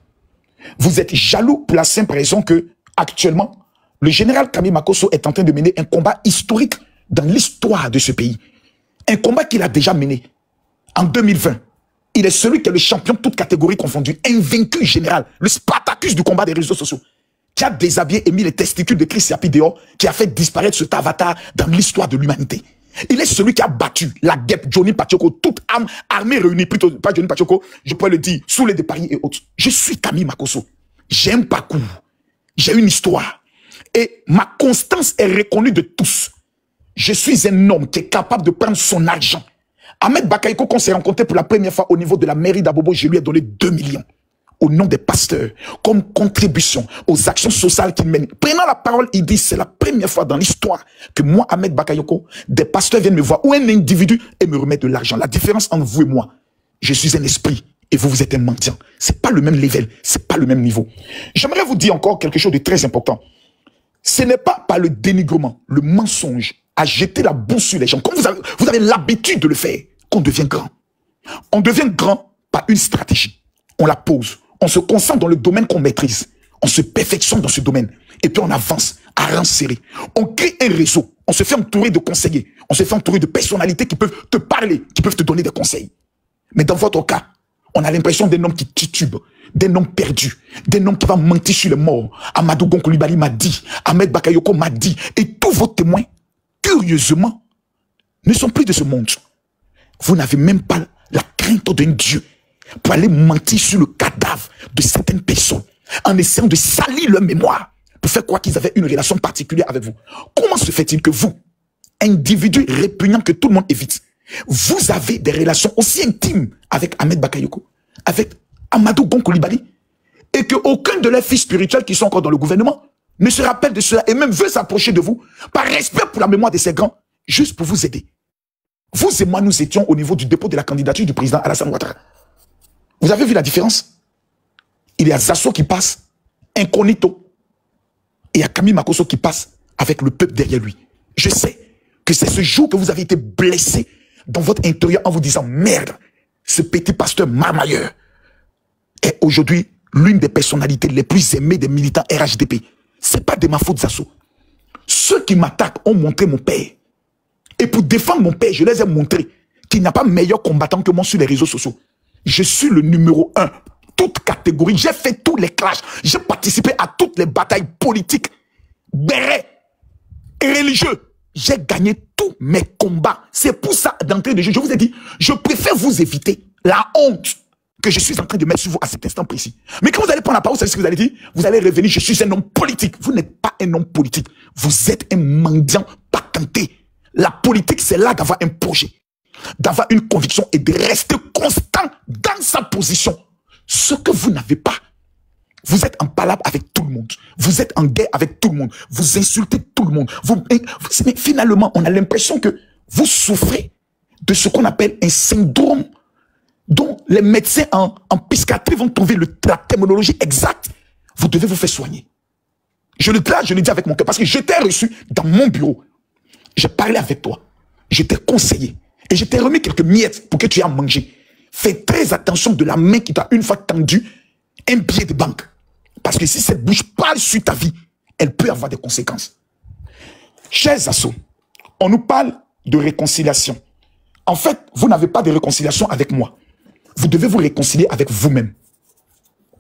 Vous êtes jaloux pour la simple raison que, actuellement, le général Kami Makosso est en train de mener un combat historique dans l'histoire de ce pays. Un combat qu'il a déjà mené en 2020. Il est celui qui est le champion de toutes catégories confondues, invaincu général, le Spartacus du combat des réseaux sociaux, qui a déshabillé et mis les testicules de Chris Yapi dehors, qui a fait disparaître cet avatar dans l'histoire de l'humanité. Il est celui qui a battu la guêpe Johnny Pachoko, toute armée réunie, plutôt pas Johnny Pachoko, je peux le dire, sous les de Paris et autres. Je suis Kami Makosso. J'ai un parcours, j'ai une histoire. Et ma constance est reconnue de tous. Je suis un homme qui est capable de prendre son argent. Ahmed Bakayoko, quand on s'est rencontré pour la première fois au niveau de la mairie d'Abobo, je lui ai donné 2 millions. Au nom des pasteurs, comme contribution aux actions sociales qu'il mène. Prenant la parole, il dit, c'est la première fois dans l'histoire que moi, Ahmed Bakayoko, des pasteurs viennent me voir, ou un individu, et me remettent de l'argent. La différence entre vous et moi, je suis un esprit, et vous, vous êtes un mendiant. C'est pas le même level, c'est pas le même niveau. J'aimerais vous dire encore quelque chose de très important. Ce n'est pas par le dénigrement, le mensonge, à jeter la boue sur les gens, comme vous avez l'habitude de le faire, qu'on devient grand. On devient grand par une stratégie. On la pose. On se concentre dans le domaine qu'on maîtrise. On se perfectionne dans ce domaine. Et puis on avance à rang serré. On crée un réseau. On se fait entourer de conseillers. On se fait entourer de personnalités qui peuvent te parler, qui peuvent te donner des conseils. Mais dans votre cas, On a l'impression d'un homme qui titube, d'un homme perdu, d'un homme qui va mentir sur les morts. Amadou Gon Coulibaly m'a dit, Ahmed Bakayoko m'a dit, et tous vos témoins, curieusement, ne sont plus de ce monde. Vous n'avez même pas la crainte d'un Dieu pour aller mentir sur le cadavre de certaines personnes en essayant de salir leur mémoire pour faire croire qu'ils avaient une relation particulière avec vous. Comment se fait-il que vous, individu répugnant que tout le monde évite, vous avez des relations aussi intimes avec Ahmed Bakayoko, avec Amadou Gon Coulibaly, et qu'aucun de leurs fils spirituels qui sont encore dans le gouvernement ne se rappelle de cela et même veut s'approcher de vous par respect pour la mémoire de ces grands, juste pour vous aider. Vous et moi, nous étions au niveau du dépôt de la candidature du président Alassane Ouattara. Vous avez vu la différence? Il y a Zasso qui passe, incognito, et il y a Camille Makosso qui passe avec le peuple derrière lui. Je sais que c'est ce jour que vous avez été blessé dans votre intérieur en vous disant, merde, ce petit pasteur marmailleur est aujourd'hui l'une des personnalités les plus aimées des militants RHDP. C'est pas de ma faute, Zasso. Ceux qui m'attaquent ont montré mon père. Et pour défendre mon père, je les ai montré qu'il n'y a pas meilleur combattant que moi sur les réseaux sociaux. Je suis le numéro 1. Toute catégorie. J'ai fait tous les clashs. J'ai participé à toutes les batailles politiques, bérets et religieux. J'ai gagné tous mes combats. C'est pour ça, d'entrée de jeu, je vous ai dit, je préfère vous éviter la honte que je suis en train de mettre sur vous à cet instant précis. Mais quand vous allez prendre la parole, c'est ce que vous allez dire. Vous allez revenir, je suis un homme politique. Vous n'êtes pas un homme politique. Vous êtes un mendiant patenté. La politique, c'est là d'avoir un projet, d'avoir une conviction et de rester constant dans sa position. Ce que vous n'avez pas. Vous êtes en palabre avec tout le monde. Vous êtes en guerre avec tout le monde. Vous insultez tout le monde. Mais finalement, on a l'impression que vous souffrez de ce qu'on appelle un syndrome dont les médecins en psychiatrie vont trouver la terminologie exacte. Vous devez vous faire soigner. Je le dis avec mon cœur parce que je t'ai reçu dans mon bureau. J'ai parlé avec toi. Je t'ai conseillé. Et je t'ai remis quelques miettes pour que tu aies à manger. Fais très attention de la main qui t'a une fois tendu un billet de banque. Parce que si cette bouche parle sur ta vie, elle peut avoir des conséquences. Chers assos, on nous parle de réconciliation. En fait, vous n'avez pas de réconciliation avec moi. Vous devez vous réconcilier avec vous-même.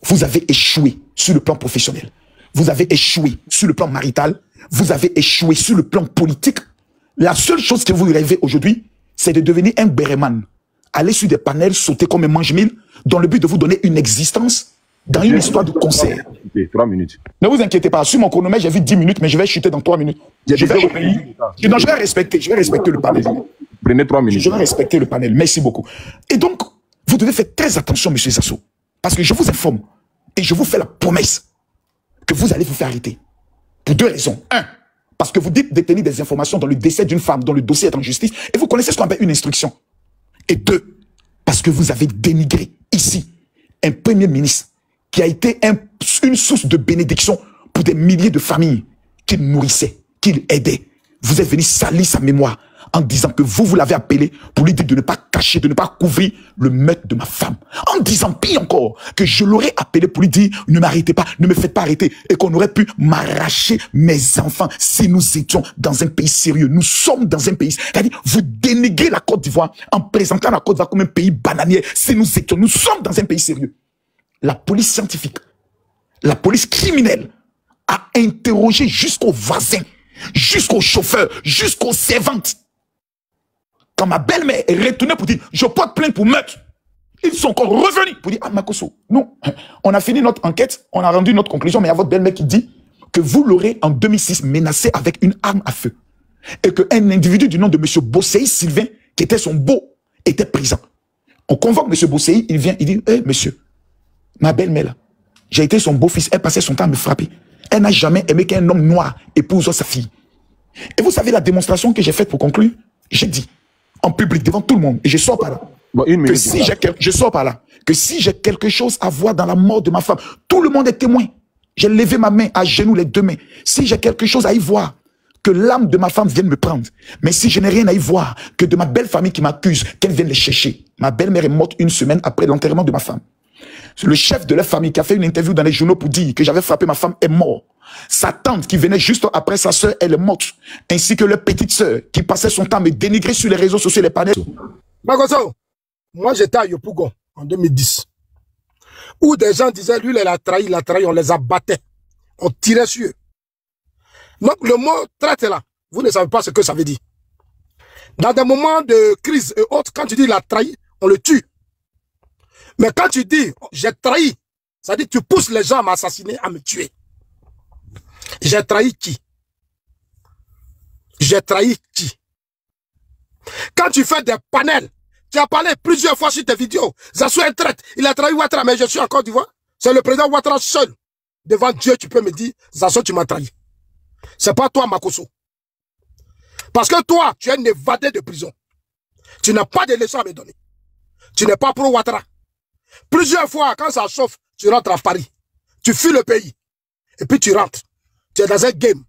Vous avez échoué sur le plan professionnel. Vous avez échoué sur le plan marital. Vous avez échoué sur le plan politique. La seule chose que vous rêvez aujourd'hui, c'est de devenir un béréman. Aller sur des panels, sauter comme un mange-mille, dans le but de vous donner une existence dans une histoire de concert. 3 minutes. Ne vous inquiétez pas. Sur mon chronomètre, j'ai vu 10 minutes, mais je vais chuter dans 3 minutes. Je vais respecter le panel. Prenez 3 minutes. Je vais respecter le panel. Merci beaucoup. Et donc, vous devez faire très attention, monsieur Zasso. Parce que je vous informe et je vous fais la promesse que vous allez vous faire arrêter. Pour 2 raisons. 1, parce que vous dites détenir des informations dans le décès d'une femme dont le dossier est en justice et vous connaissez ce qu'on appelle une instruction. Et 2, parce que vous avez dénigré ici un premier ministre qui a été une source de bénédiction pour des milliers de familles qu'il nourrissait, qu'il aidait. Vous êtes venu salir sa mémoire en disant que vous l'avez appelé pour lui dire de ne pas cacher, de ne pas couvrir le meurtre de ma femme. En disant pire encore, que je l'aurais appelé pour lui dire ne m'arrêtez pas, ne me faites pas arrêter et qu'on aurait pu m'arracher mes enfants si nous étions dans un pays sérieux. Nous sommes dans un pays. C'est-à-dire, vous dénigrez la Côte d'Ivoire en présentant la Côte d'Ivoire comme un pays bananier si nous sommes dans un pays sérieux. La police scientifique, la police criminelle a interrogé jusqu'aux voisins, jusqu'aux chauffeurs, jusqu'aux servantes. Quand ma belle-mère est retournée pour dire, je porte plainte pour meurtre, ils sont encore revenus pour dire, ah Makosso, non, on a fini notre enquête, on a rendu notre conclusion, mais il y a votre belle-mère qui dit que vous l'aurez en 2006 menacé avec une arme à feu. Et qu'un individu du nom de M. Bossei Sylvain, qui était son beau, était présent. On convoque M. Bossei, il vient, il dit, hé monsieur, ma belle-mère là, j'ai été son beau-fils, elle passait son temps à me frapper. Elle n'a jamais aimé qu'un homme noir épouse sa fille. Et vous savez la démonstration que j'ai faite pour conclure? J'ai dit, en public, devant tout le monde, et je sors par là, bon, que si je sors par là, que si j'ai quelque chose à voir dans la mort de ma femme, tout le monde est témoin. J'ai levé ma main à genoux, les 2 mains. Si j'ai quelque chose à y voir, que l'âme de ma femme vienne me prendre. Mais si je n'ai rien à y voir, que de ma belle famille qui m'accuse, qu'elle vienne les chercher. Ma belle-mère est morte 1 semaine après l'enterrement de ma femme. Le chef de la famille qui a fait une interview dans les journaux pour dire que j'avais frappé ma femme est mort. Sa tante qui venait juste après sa soeur, elle est morte. Ainsi que leur petite soeur qui passait son temps à me dénigrer sur les réseaux sociaux, les panels. Makosso, moi j'étais à Yopougon en 2010. où des gens disaient, lui, il a trahi, on les abattait. On tirait sur eux. Donc, le mot traite là, vous ne savez pas ce que ça veut dire. Dans des moments de crise et autres, quand tu dis il a trahi, on le tue. Mais quand tu dis j'ai trahi, ça dit tu pousses les gens à m'assassiner, à me tuer. J'ai trahi qui? J'ai trahi qui? Quand tu fais des panels, tu as parlé plusieurs fois sur tes vidéos. Zassou est traite. Il a trahi Ouattara, mais je suis en Côte d'Ivoire. C'est le président Ouattara seul. Devant Dieu, tu peux me dire, Zassou, tu m'as trahi. C'est pas toi, Makosso. Parce que toi, tu es un évadé de prison. Tu n'as pas de leçons à me donner. Tu n'es pas pro Ouattara. Plusieurs fois, quand ça chauffe, tu rentres à Paris. Tu fuis le pays. Et puis tu rentres. Tu es dans un game.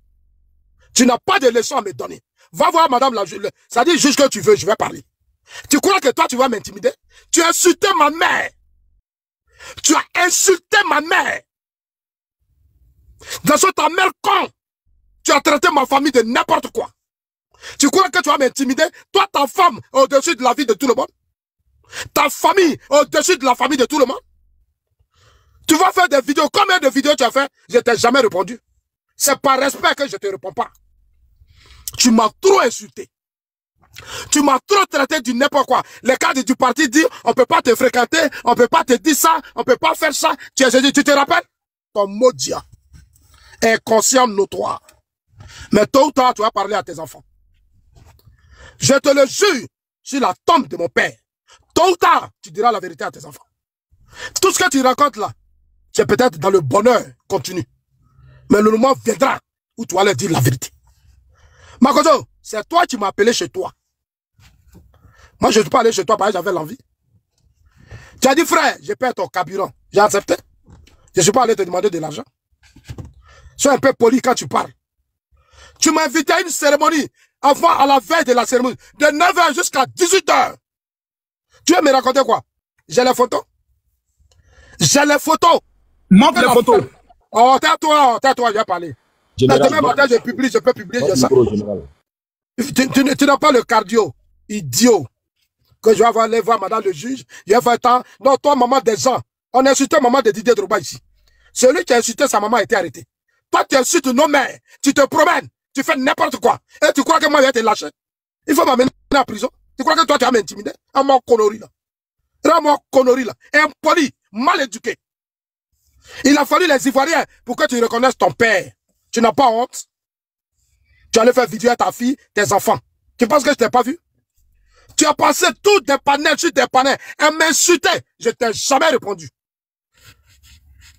Tu n'as pas de leçons à me donner. Va voir madame la juge. Ça dit juste que tu veux, je vais parler. Tu crois que toi, tu vas m'intimider? Tu as insulté ma mère. Tu as insulté ma mère. Dans ce ta mère con. Tu as traité ma famille de n'importe quoi. Tu crois que tu vas m'intimider? Toi, ta femme, au-dessus de la vie de tout le monde. Ta famille, au-dessus de la famille de tout le monde. Tu vas faire des vidéos. Combien de vidéos tu as fait? Je t'ai jamais répondu. C'est par respect que je te réponds pas. Tu m'as trop insulté. Tu m'as trop traité du n'importe quoi. Les cadres du parti disent, on peut pas te fréquenter, on peut pas te dire ça, on peut pas faire ça. Tu te rappelles? Ton maudit. Inconscient notoire. Mais tôt ou tard, tu vas parler à tes enfants. Je te le jure, sur la tombe de mon père. Tôt ou tard, tu diras la vérité à tes enfants. Tout ce que tu racontes là, c'est peut-être dans le bonheur continu. Mais le moment viendra où tu vas leur dire la vérité. Makosso, c'est toi qui m'as appelé chez toi. Moi, je ne suis pas allé chez toi parce que j'avais l'envie. Tu as dit, frère, je paie ton carburant. J'ai accepté. Je ne suis pas allé te demander de l'argent. Sois un peu poli quand tu parles. Tu m'as invité à une cérémonie avant, à la veille de la cérémonie, de 9h jusqu'à 18h. Tu veux me raconter quoi? J'ai les photos. J'ai les photos. Montre les photos. Oh, tais-toi, je vais parler. Demain matin, je publie, je peux publier, je sais. Tu n'as pas le cardio, idiot. Que je vais aller voir madame le juge. Je vais faire temps. Non, toi, maman des gens. On a insulté maman de Didier Drogba ici. Celui qui a insulté sa maman a été arrêté. Toi, tu insultes nos mères. Tu te promènes. Tu fais n'importe quoi. Et tu crois que moi, je vais te lâcher. Il faut m'amener en prison. Tu crois que toi, tu vas m'intimider? À mon connerie là. À mon connerie là. Impoli, mal éduqué. Il a fallu les Ivoiriens pour que tu reconnaisses ton père. Tu n'as pas honte? Tu allais faire vidéo à ta fille, tes enfants. Tu penses que je t'ai pas vu? Tu as passé tous des panels sur des panels et m'insulter. Je t'ai jamais répondu.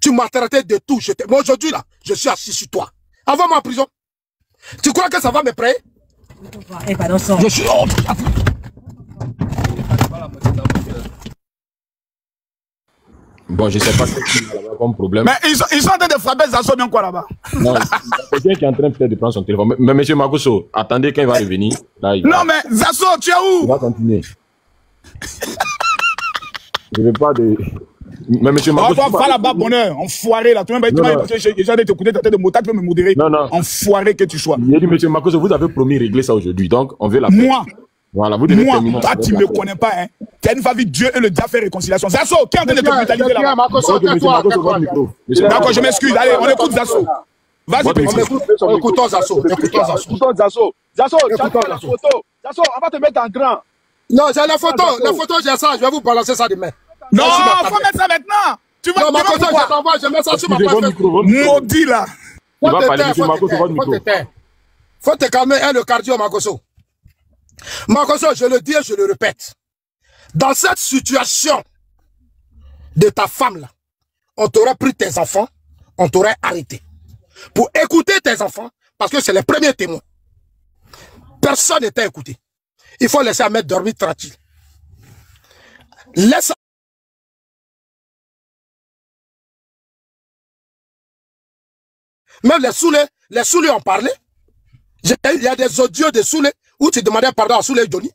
Tu m'as traité de tout. Moi aujourd'hui là, je suis assis sur toi. Envoie-moi en prison. Tu crois que ça va me prayer? Je suis... Bon, je sais pas ce qu'il y a comme problème. Mais ils sont en train de frapper Zassou bien quoi là-bas? Non, quelqu'un qui est en train peut-être de prendre son téléphone. Mais monsieur Makosso, attendez quand il va revenir. Là, non mais Zassou, tu es où? Il va continuer. Je ne veux pas de... Mais monsieur Makosso... On va là-bas, bonheur, enfoiré là. Tu m'as dit que j'ai déjà t'écouter, t'as de motard, tu peux me modérer. Non, non. Enfoiré que tu sois. Il a dit, monsieur Makosso, vous avez promis de régler ça aujourd'hui. Donc, on veut la paix. Moi? Voilà, vous devez terminer. Moi, toi, tu ne me connais pas, hein. Tu as une famille, Dieu et le diable fait réconciliation. Zassou, qui est en train de te brutaliser là-bas? D'accord, je m'excuse. Allez, on écoute Zassou. Vas-y, petit. Écoutons Zassou. Écoutons Zassou. Zassou, tu as fait la photo. Zassou, on va te mettre en grand. Non, j'ai la photo. La photo, j'ai ça. Je vais vous balancer ça demain. Non, faut mettre ça maintenant. Tu vas non, ma photo, je t'envoie. Je mets ça sur ma page Facebook. Maudit là. Faut te calmer, hein, le cardio, Makosso. Makosso, je le dis et je le répète. Dans cette situation de ta femme là, on t'aurait pris tes enfants, on t'aurait arrêté. Pour écouter tes enfants, parce que c'est les premiers témoins. Personne n'était écouté. Il faut laisser Ahmed dormir tranquille. Laisse. Même les Soulé ont parlé. Il y a des audios de Soulé où tu demandais pardon à Soulé Johnny.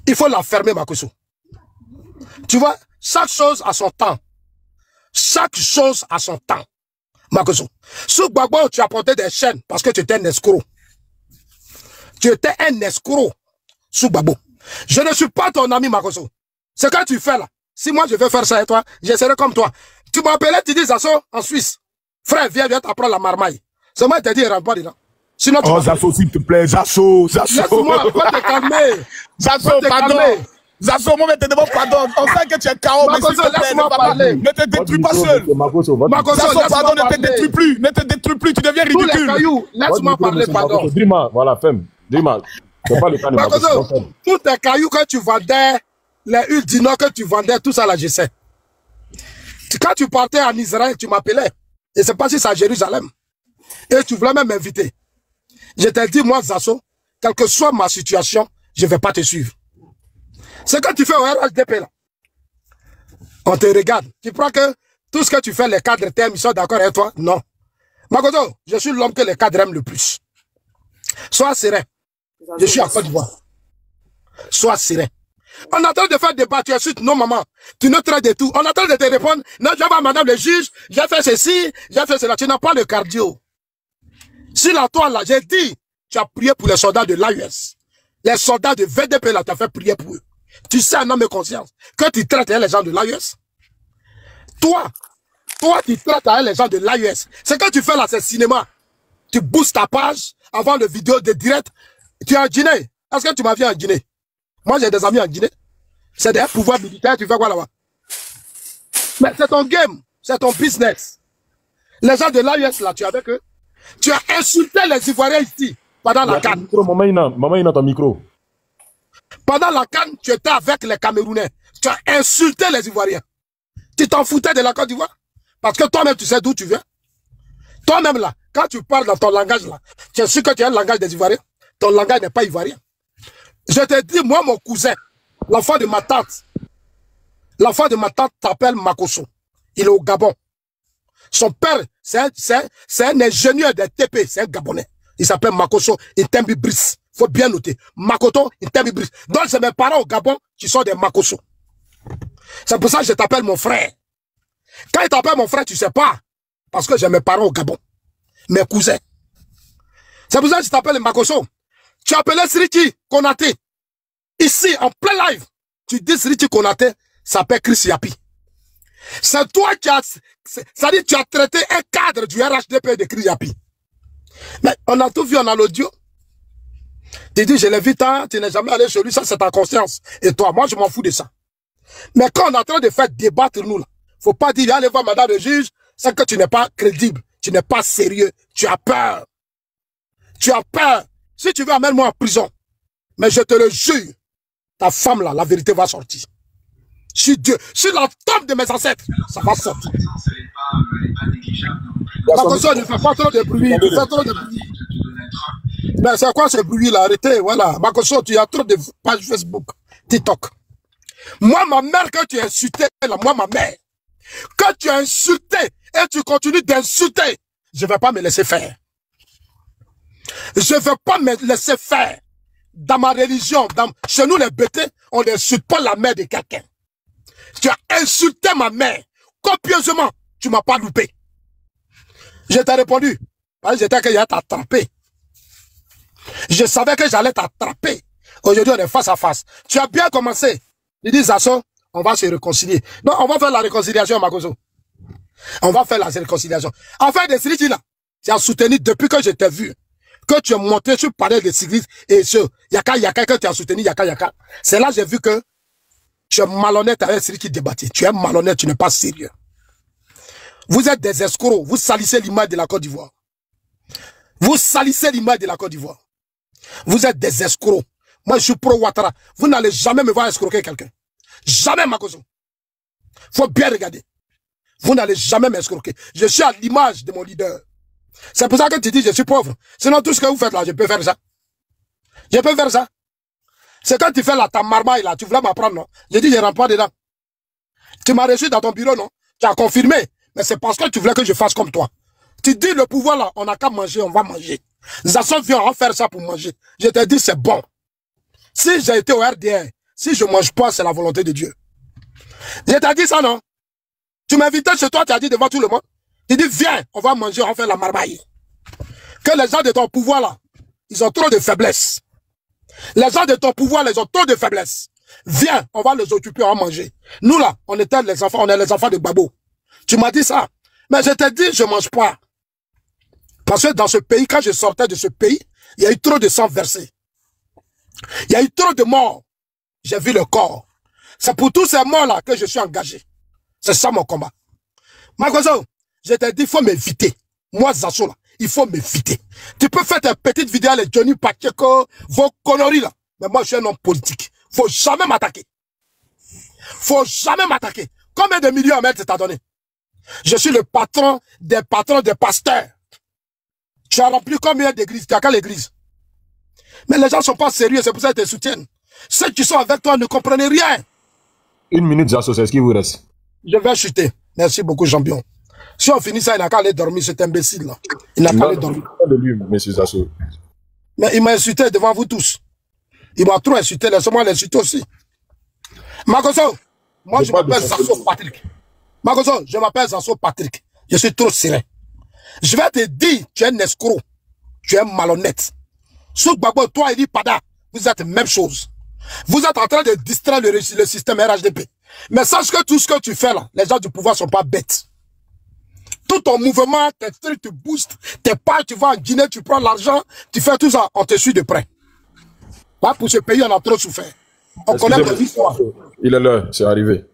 Il faut la fermer, Makosso. Tu vois, chaque chose a son temps. Chaque chose a son temps. Makosso. Sous Gbagbo, tu as porté des chaînes parce que tu étais un escroc. Tu étais un escroc. Sous Gbagbo. Je ne suis pas ton ami, Makosso. Ce que tu fais là, si moi je vais faire ça avec toi, je serai comme toi. Tu m'appelais, tu dis Zasso en Suisse. Frère, viens t'apprendre la marmaille. C'est moi qui t'ai dit, il rentre pas dedans. Sinon, oh, Zasso, s'il te plaît, Zasso. Laisse-moi, va te calmer. Zasso, pardon. Zasso, moi, je te demande pardon. On sait que tu es KO, mais s'il te plaît, ne te détruis pas seul. Zasso, pardon, ne te détruis plus. Ne te détruis plus, tu deviens ridicule. Tous les cailloux, laisse-moi parler, pardon. Drima, voilà, femme. Drima, c'est pas le cas de Makoso, tous tes cailloux que tu vendais, les huiles d'Ino que tu vendais, tout ça là, je sais. Quand tu partais en Israël, tu m'appelais. Et c'est pas si c'est à Jérusalem. Et tu voulais même m'inviter. Je t'ai dit, moi, Zasso, quelle que soit ma situation, je ne vais pas te suivre. C'est quand tu fais au RHDP là. On te regarde. Tu crois que tout ce que tu fais, les cadres t'aiment, ils sont d'accord avec toi? Non. Makoto, je suis l'homme que les cadres aiment le plus. Sois serein. Je suis en Côte d'Ivoire. Sois serein. On est en train de faire débat, tu insultes non maman, tu ne traites de tout. On est en train de te répondre, non, je vais madame le juge, j'ai fait ceci, j'ai fait cela. Tu n'as pas le cardio. Si la toi là, j'ai dit, tu as prié pour les soldats de l'AUS. Les soldats de VDP là, tu as fait prier pour eux. Tu sais, un homme de conscience, que tu traites les gens de l'AUS. Toi, tu traites les gens de l'AUS. C'est quand tu fais là, c'est cinéma. Tu boostes ta page avant le vidéo de direct. Tu es en Guinée. Est-ce que tu m'as vu en Guinée? Moi, j'ai des amis en Guinée. C'est des pouvoirs militaires, tu fais quoi là-bas? Mais c'est ton game, c'est ton business. Les gens de l'AUS là, tu es avec eux. Tu as insulté les Ivoiriens ici, pendant la CAN. Maman, il a ton micro. Pendant la CAN, tu étais avec les Camerounais. Tu as insulté les Ivoiriens. Tu t'en foutais de la Côte d'Ivoire? Parce que toi-même, tu sais d'où tu viens. Toi-même là, quand tu parles dans ton langage là, tu es sûr que tu as le langage des Ivoiriens. Ton langage n'est pas ivoirien. Je te dis, moi, mon cousin, l'enfant de ma tante s'appelle Makoso. Il est au Gabon. Son père, c'est un ingénieur des TP, c'est un Gabonais. Il s'appelle Makoso Intembi Brice. Faut bien noter. Makoto Intembi Brice. Donc, c'est mes parents au Gabon qui sont des Makoso. C'est pour ça que je t'appelle mon frère. Quand il t'appelle mon frère, tu sais pas. Parce que j'ai mes parents au Gabon. Mes cousins. C'est pour ça que je t'appelle Makoso. Tu appelais Sriki Konaté. Ici, en plein live, tu dis Sriki Konaté s'appelle Chris Yapi. C'est toi qui as... Ça dit tu as traité un cadre du RHDP de Chris Yapi. Mais on a tout vu, on a l'audio. Tu dis, je l'ai vu tant, tu n'es jamais allé chez lui, ça c'est ta conscience. Et toi, moi je m'en fous de ça. Mais quand on est en train de faire débattre nous, là, faut pas dire, allez voir madame le juge, c'est que tu n'es pas crédible, tu n'es pas sérieux, tu as peur. Tu as peur. Si tu veux, amène-moi en prison. Mais je te le jure, ta femme là, la vérité va sortir. Si Dieu, sur la tombe de mes ancêtres, ça va sortir. Attention, ne fais pas trop de bruit, tu fais trop de bruit. Mais c'est quoi ce bruit là? Arrêtez, voilà. Makoso, tu as trop de pages Facebook, TikTok. Moi, ma mère que tu as insulté, là, moi, ma mère, que tu as insulté et tu continues d'insulter, je ne vais pas me laisser faire. Je ne vais pas me laisser faire. Dans ma religion, chez nous les bêtés, on n'insulte pas la mère de quelqu'un. Tu as insulté ma mère. Copieusement, tu ne m'as pas loupé. Je t'ai répondu. Parce que j'étais que j'allais t'attraper. Je savais que j'allais t'attraper. Aujourd'hui, on est face à face. Tu as bien commencé. Il dit, Zasso, on va se réconcilier. Non, on va faire la réconciliation, Makoso. On va faire la réconciliation. En fait, des Sriki là, tu as soutenu depuis que je t'ai vu. Que tu es monté sur le panel de cyclistes et sur Yaka que tu as soutenu Yaka. C'est là que j'ai vu que tu es malhonnête avec celui qui débattait. Tu es malhonnête, tu n'es pas sérieux. Vous êtes des escrocs, vous salissez l'image de la Côte d'Ivoire. Vous salissez l'image de la Côte d'Ivoire. Vous êtes des escrocs. Moi, je suis pro Ouattara. Vous n'allez jamais me voir escroquer quelqu'un. Jamais, Makoso. Faut bien regarder. Vous n'allez jamais m'escroquer. Je suis à l'image de mon leader. C'est pour ça que tu dis je suis pauvre. Sinon, tout ce que vous faites là, je peux faire ça. Je peux faire ça. C'est quand tu fais là, ta marmaille là, tu voulais m'apprendre, non? J'ai dit, je ne rentre pas dedans. Tu m'as reçu dans ton bureau, non? Tu as confirmé. Mais c'est parce que tu voulais que je fasse comme toi. Tu dis le pouvoir là, on n'a qu'à manger, on va manger. Zasso vient en faire ça pour manger. Je te dis, c'est bon. Si j'ai été au RDR, si je ne mange pas, c'est la volonté de Dieu. Je t'ai dit ça, non? Tu m'invitais chez toi, tu as dit devant tout le monde. Tu dis, viens, on va manger, on va faire la marmaille. Que les gens de ton pouvoir là, ils ont trop de faiblesse. Les gens de ton pouvoir, ils ont trop de faiblesse. Viens, on va les occuper, on va manger. Nous là, on était les enfants, on est les enfants de Babo. Tu m'as dit ça. Mais je t'ai dit, je mange pas. Parce que dans ce pays, quand je sortais de ce pays, il y a eu trop de sang versé. Il y a eu trop de morts. J'ai vu le corps. C'est pour tous ces morts-là que je suis engagé. C'est ça mon combat. Makoso, je t'ai dit, il faut m'éviter. Moi, Zasso, là, il faut m'éviter. Tu peux faire tes petites vidéos, les Johnny Pacheco, vos conneries là. Mais moi, je suis un homme politique. Faut jamais m'attaquer. Faut jamais m'attaquer. Combien de millions à mettre t'as donné? Je suis le patron des pasteurs. Tu as rempli combien d'églises? Tu as quelle église? Mais les gens ne sont pas sérieux, c'est pour ça qu'ils te soutiennent. Ceux qui sont avec toi ne comprennent rien. 1 minute, Zasso, c'est ce qui vous reste. Je vais chuter. Merci beaucoup, champion. Si on finit ça, il n'a qu'à aller dormir, cet imbécile-là. Il n'a qu'à aller dormir. De lui, monsieur Zasso. Mais il m'a insulté devant vous tous. Il m'a trop insulté, laissez-moi l'insulter aussi. Makoso, moi je m'appelle Zasso Patrick. Makoso, je m'appelle Zasso Patrick. Je suis trop serein. Je vais te dire, tu es un escroc. Tu es malhonnête. Souk Babo, toi et Eli Pada, vous êtes la même chose. Vous êtes en train de distraire le système RHDP. Mais sache que tout ce que tu fais là, les gens du pouvoir sont pas bêtes. Tout ton mouvement, tes trucs, tu boostes, tes pas, tu vas en Guinée, tu prends l'argent, tu fais tout ça, on te suit de près. Là, pour ce pays, on a trop souffert. On connaît ton histoire. Il est l'heure, c'est arrivé.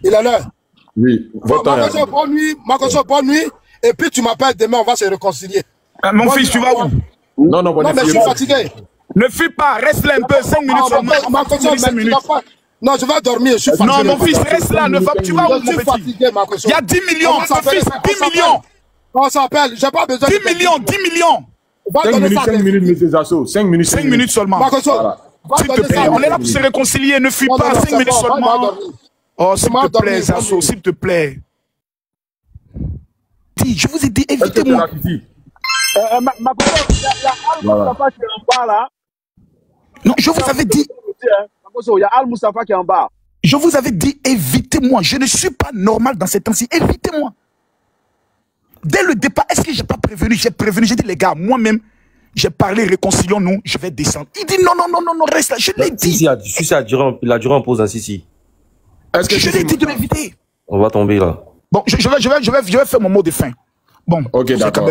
Il est l'heure. Oui, votre temps. Makoso, bonne nuit. Makoso, bonne nuit. Et puis tu m'appelles demain, on va se réconcilier. Mon fils, tu vas où? Non, mais je suis fatigué. Ne fuis pas, reste là un peu, 5 minutes seulement. Makoso, 5 minutes. Non, je vais dormir, je suis fatigué. Non, mon fils, reste là, ne va pas, tu vas où, mon petit? Fatigué, Makoso. Il y a 10 millions, mon fils, 10 millions. On s'appelle, j'ai pas besoin 10 millions, 10 millions. 5 minutes, monsieur Zasso, 5 minutes. 5 minutes seulement. Makoso, s'il te plaît, on est là pour se réconcilier, ne fuis pas, 5 minutes seulement. Oh, s'il te plaît, Zasso, s'il te plaît. Dis, je vous ai dit, évitez-moi. Makoso, il y a Al Mustafa qui est en bas là. Non, je vous avais dit. Makoso, il y a Al Mustafa qui est en bas. Je vous avais dit, évitez-moi. Je ne suis pas normal dans ces temps-ci. Évitez-moi. Dès le départ, est-ce que j'ai pas prévenu? J'ai prévenu, j'ai dit, les gars, moi-même, j'ai parlé, réconcilions-nous, je vais descendre. Il dit, non, reste là, je l'ai dit. Si, il a duré en pause, si. Est-ce que je l'ai dit de m'éviter? On va tomber là. Bon, je vais faire mon mot de fin. Bon, ok, d'accord.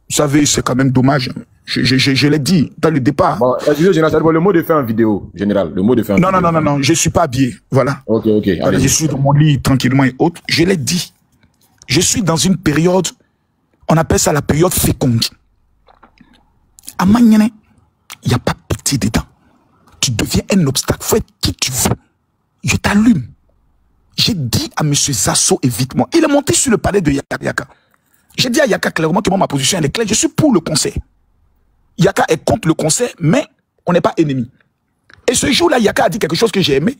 Vous savez, c'est quand même dommage. Je l'ai dit dans le départ. Bon, le mot de fin en vidéo, général. Le mot de fin en vidéo. Non, je ne suis pas habillé. Voilà. Ok. Voilà, je suis dans mon lit tranquillement et autres. Je l'ai dit. Je suis dans une période, on appelle ça la période féconde. À Magnane, il n'y a pas pitié dedans. Tu deviens un obstacle. Faut être qui tu veux. Je t'allume. J'ai dit à M. Zasso, évite-moi. Il est monté sur le palais de Yaka. J'ai dit à Yaka clairement que moi, ma position elle est claire. Je suis pour le conseil. Yaka est contre le conseil, mais on n'est pas ennemis. Et ce jour-là, Yaka a dit quelque chose que j'ai aimé.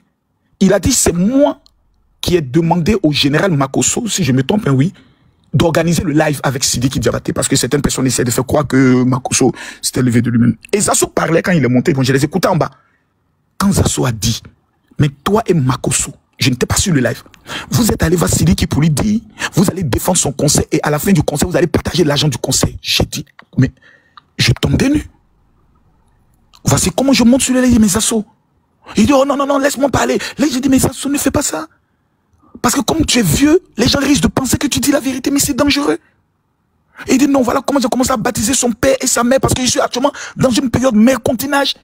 Il a dit, c'est moi qui ai demandé au général Makoso, si je me trompe, oui, d'organiser le live avec Sidiki Diabaté, parce que certaines personnes essaient de faire croire que Makoso s'était levé de lui-même. Et Zasso parlait quand il est monté, bon, je les écoutais en bas. Quand Zasso a dit, mais toi et Makoso, je n'étais pas sur le live. Vous êtes allé voir Sidiki pour lui dire, vous allez défendre son conseil et à la fin du conseil, vous allez partager l'argent du conseil. J'ai dit, mais je tombe des nues. Voici comment je monte sur le live, mes Zasso. Il dit, oh non, laisse-moi parler. Là, j'ai dit, mais Zasso, ne fais pas ça. Parce que comme tu es vieux, les gens risquent de penser que tu dis la vérité, mais c'est dangereux. Il dit, non, voilà comment j'ai commencé à baptiser son père et sa mère, parce que je suis actuellement dans une période mère-continage.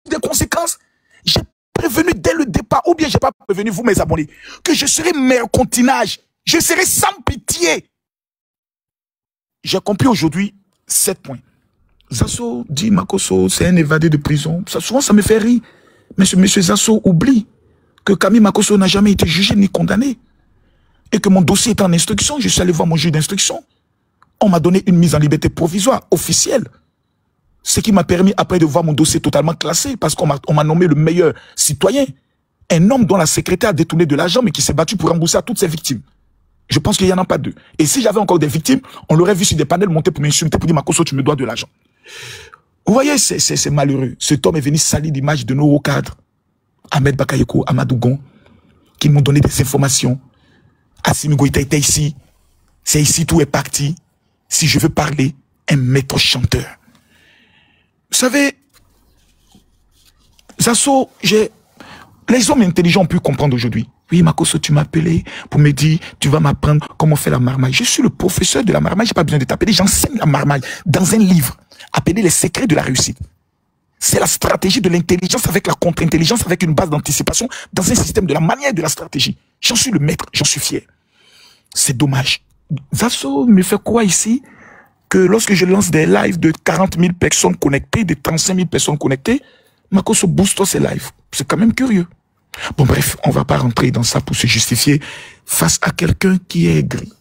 Des conséquences, j'ai prévenu dès le départ, ou bien j'ai pas prévenu vous, mes abonnés, que je serai mère-continage. Je serai sans pitié. J'ai compris aujourd'hui 7 points. Zasso dit, Makoso, c'est un évadé de prison. Ça, souvent, ça me fait rire. Mais monsieur Zasso oublie que Camille Makoso n'a jamais été jugé ni condamné. Et que mon dossier est en instruction. Je suis allé voir mon juge d'instruction. On m'a donné une mise en liberté provisoire, officielle. Ce qui m'a permis après de voir mon dossier totalement classé, parce qu'on m'a nommé le meilleur citoyen. Un homme dont la secrétaire a détourné de l'argent, mais qui s'est battu pour rembourser à toutes ses victimes. Je pense qu'il n'y en a pas deux. Et si j'avais encore des victimes, on l'aurait vu sur des panels monter pour m'insulter, pour dire, Makoso, tu me dois de l'argent. Vous voyez, c'est malheureux. Cet homme est venu salir l'image de nos hauts cadres. Ahmed Bakayoko, Amadou Gon, qui m'ont donné des informations. Assimi Goïta était ici. C'est ici, tout est parti. Si je veux parler, un maître chanteur. Vous savez, Zasso, les hommes intelligents ont pu comprendre aujourd'hui. Oui, Makosso, tu m'as appelé pour me dire, tu vas m'apprendre comment faire la marmaille. Je suis le professeur de la marmaille, j'ai pas besoin de t'appeler, j'enseigne la marmaille dans un livre, appelé Les secrets de la réussite. C'est la stratégie de l'intelligence avec la contre-intelligence, avec une base d'anticipation, dans un système de la manière de la stratégie. J'en suis le maître, j'en suis fier. C'est dommage. Zasso me fait quoi ici? Que lorsque je lance des lives de 40 000 personnes connectées, de 35 000 personnes connectées, Makosso booste ses lives. C'est quand même curieux. Bon bref, on va pas rentrer dans ça pour se justifier face à quelqu'un qui est aigri.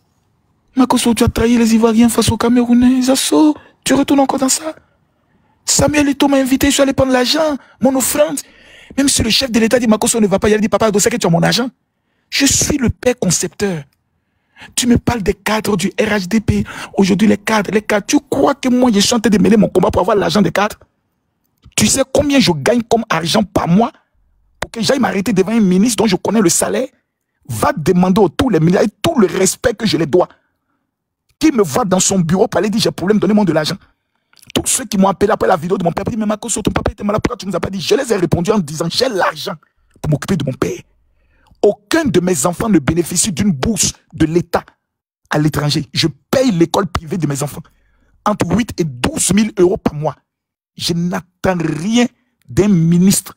Makosso, tu as trahi les Ivoiriens face aux Camerounais. Zasso, tu retournes encore dans ça? Samuel Eto'o m'a invité, je suis allé prendre l'argent, mon offrande. Même si le chef de l'État dit Makosso ne va pas y aller, dit papa, c'est que tu as mon argent. Je suis le père concepteur. Tu me parles des cadres du RHDP. Aujourd'hui, les cadres. Tu crois que moi, je suis en train de mêler mon combat pour avoir l'argent des cadres? Tu sais combien je gagne comme argent par mois pour que j'aille m'arrêter devant un ministre dont je connais le salaire? Va demander à tous les ministres tout le respect que je les dois. Qui me voit dans son bureau pour aller dire j'ai problème, donnez-moi de l'argent. Tous ceux qui m'ont appelé après la vidéo de mon père, disent mais Makosso, ton papa était malade, pourquoi tu ne nous as pas dit? Je les ai répondu en disant j'ai l'argent pour m'occuper de mon père. Aucun de mes enfants ne bénéficie d'une bourse de l'État à l'étranger. Je paye l'école privée de mes enfants entre 8 et 12 000 euros par mois. Je n'attends rien d'un ministre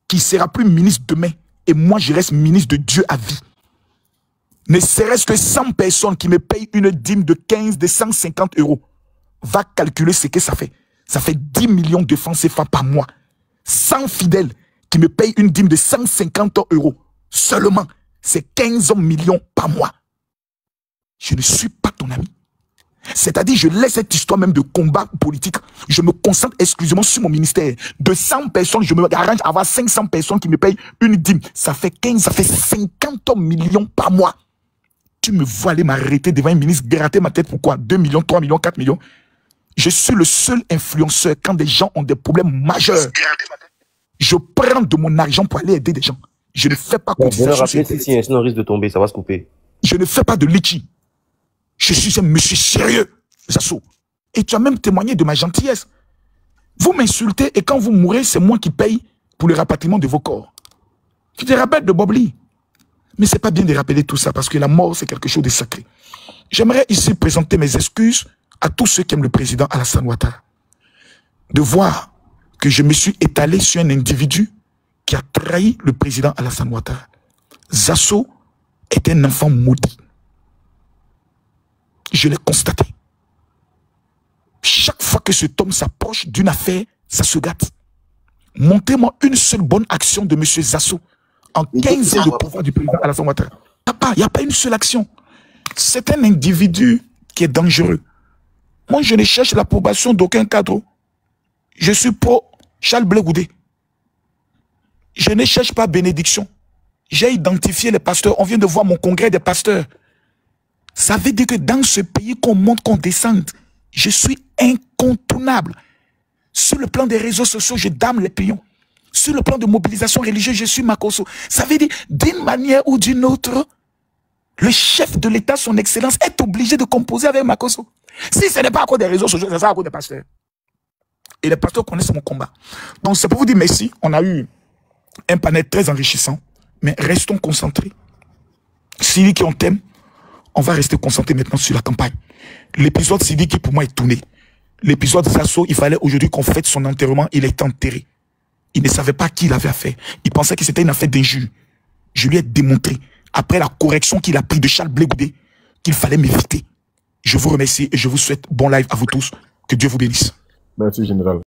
qui sera plus ministre demain. Et moi, je reste ministre de Dieu à vie. Ne serait-ce que 100 personnes qui me payent une dîme de 15, de 150 euros. Va calculer ce que ça fait. Ça fait 10 millions de francs CFA par mois. 100 fidèles qui me payent une dîme de 150 euros. Seulement, c'est 15 millions par mois. Je ne suis pas ton ami. C'est-à-dire, je laisse cette histoire même de combat politique. Je me concentre exclusivement sur mon ministère. De 100 personnes, je me arrange à avoir 500 personnes qui me payent une dîme. Ça fait 15, ça fait 50 millions par mois. Tu me vois aller m'arrêter devant un ministre, gratter ma tête, pourquoi? 2 millions, 3 millions, 4 millions. Je suis le seul influenceur quand des gens ont des problèmes majeurs. Je prends de mon argent pour aller aider des gens. Je ne fais pas cotisation. Sinon on risque de tomber, ça va se couper. Je ne fais pas de litchi. Je suis un monsieur sérieux, Zasso. Et tu as même témoigné de ma gentillesse. Vous m'insultez et quand vous mourrez, c'est moi qui paye pour le rapatriement de vos corps. Tu te rappelles de Bob Lee? Mais c'est pas bien de rappeler tout ça parce que la mort, c'est quelque chose de sacré. J'aimerais ici présenter mes excuses à tous ceux qui aiment le président Alassane Ouattara. De voir que je me suis étalé sur un individu qui a trahi le président Alassane Ouattara. Zasso est un enfant maudit. Je l'ai constaté. Chaque fois que cet homme s'approche d'une affaire, ça se gâte. Montrez-moi une seule bonne action de M. Zasso en 15 ans de pouvoir du président Alassane Ouattara. Il n'y a pas une seule action. C'est un individu qui est dangereux. Moi, je ne cherche l'approbation d'aucun cadre. Je suis pro Charles Blé Goudé. Je ne cherche pas bénédiction. J'ai identifié les pasteurs. On vient de voir mon congrès des pasteurs. Ça veut dire que dans ce pays, qu'on monte, qu'on descende, je suis incontournable. Sur le plan des réseaux sociaux, je dame les pions. Sur le plan de mobilisation religieuse, je suis Makosso. Ça veut dire, d'une manière ou d'une autre, le chef de l'État, son excellence, est obligé de composer avec Makosso. Si ce n'est pas à cause des réseaux sociaux, c'est ça à cause des pasteurs. Et les pasteurs connaissent mon combat. Donc c'est pour vous dire merci. On a eu un panel très enrichissant, mais restons concentrés. Sidiki, on t'aime. On va rester concentré maintenant sur la campagne. L'épisode Sidiki, pour moi, est tourné. L'épisode Zasso, il fallait aujourd'hui qu'on fête son enterrement. Il est enterré. Il ne savait pas qui il avait affaire. Il pensait que c'était une affaire d'injure. Je lui ai démontré, après la correction qu'il a pris de Charles Blé Goudé, qu'il fallait m'éviter. Je vous remercie et je vous souhaite bon live à vous tous. Que Dieu vous bénisse. Merci, général.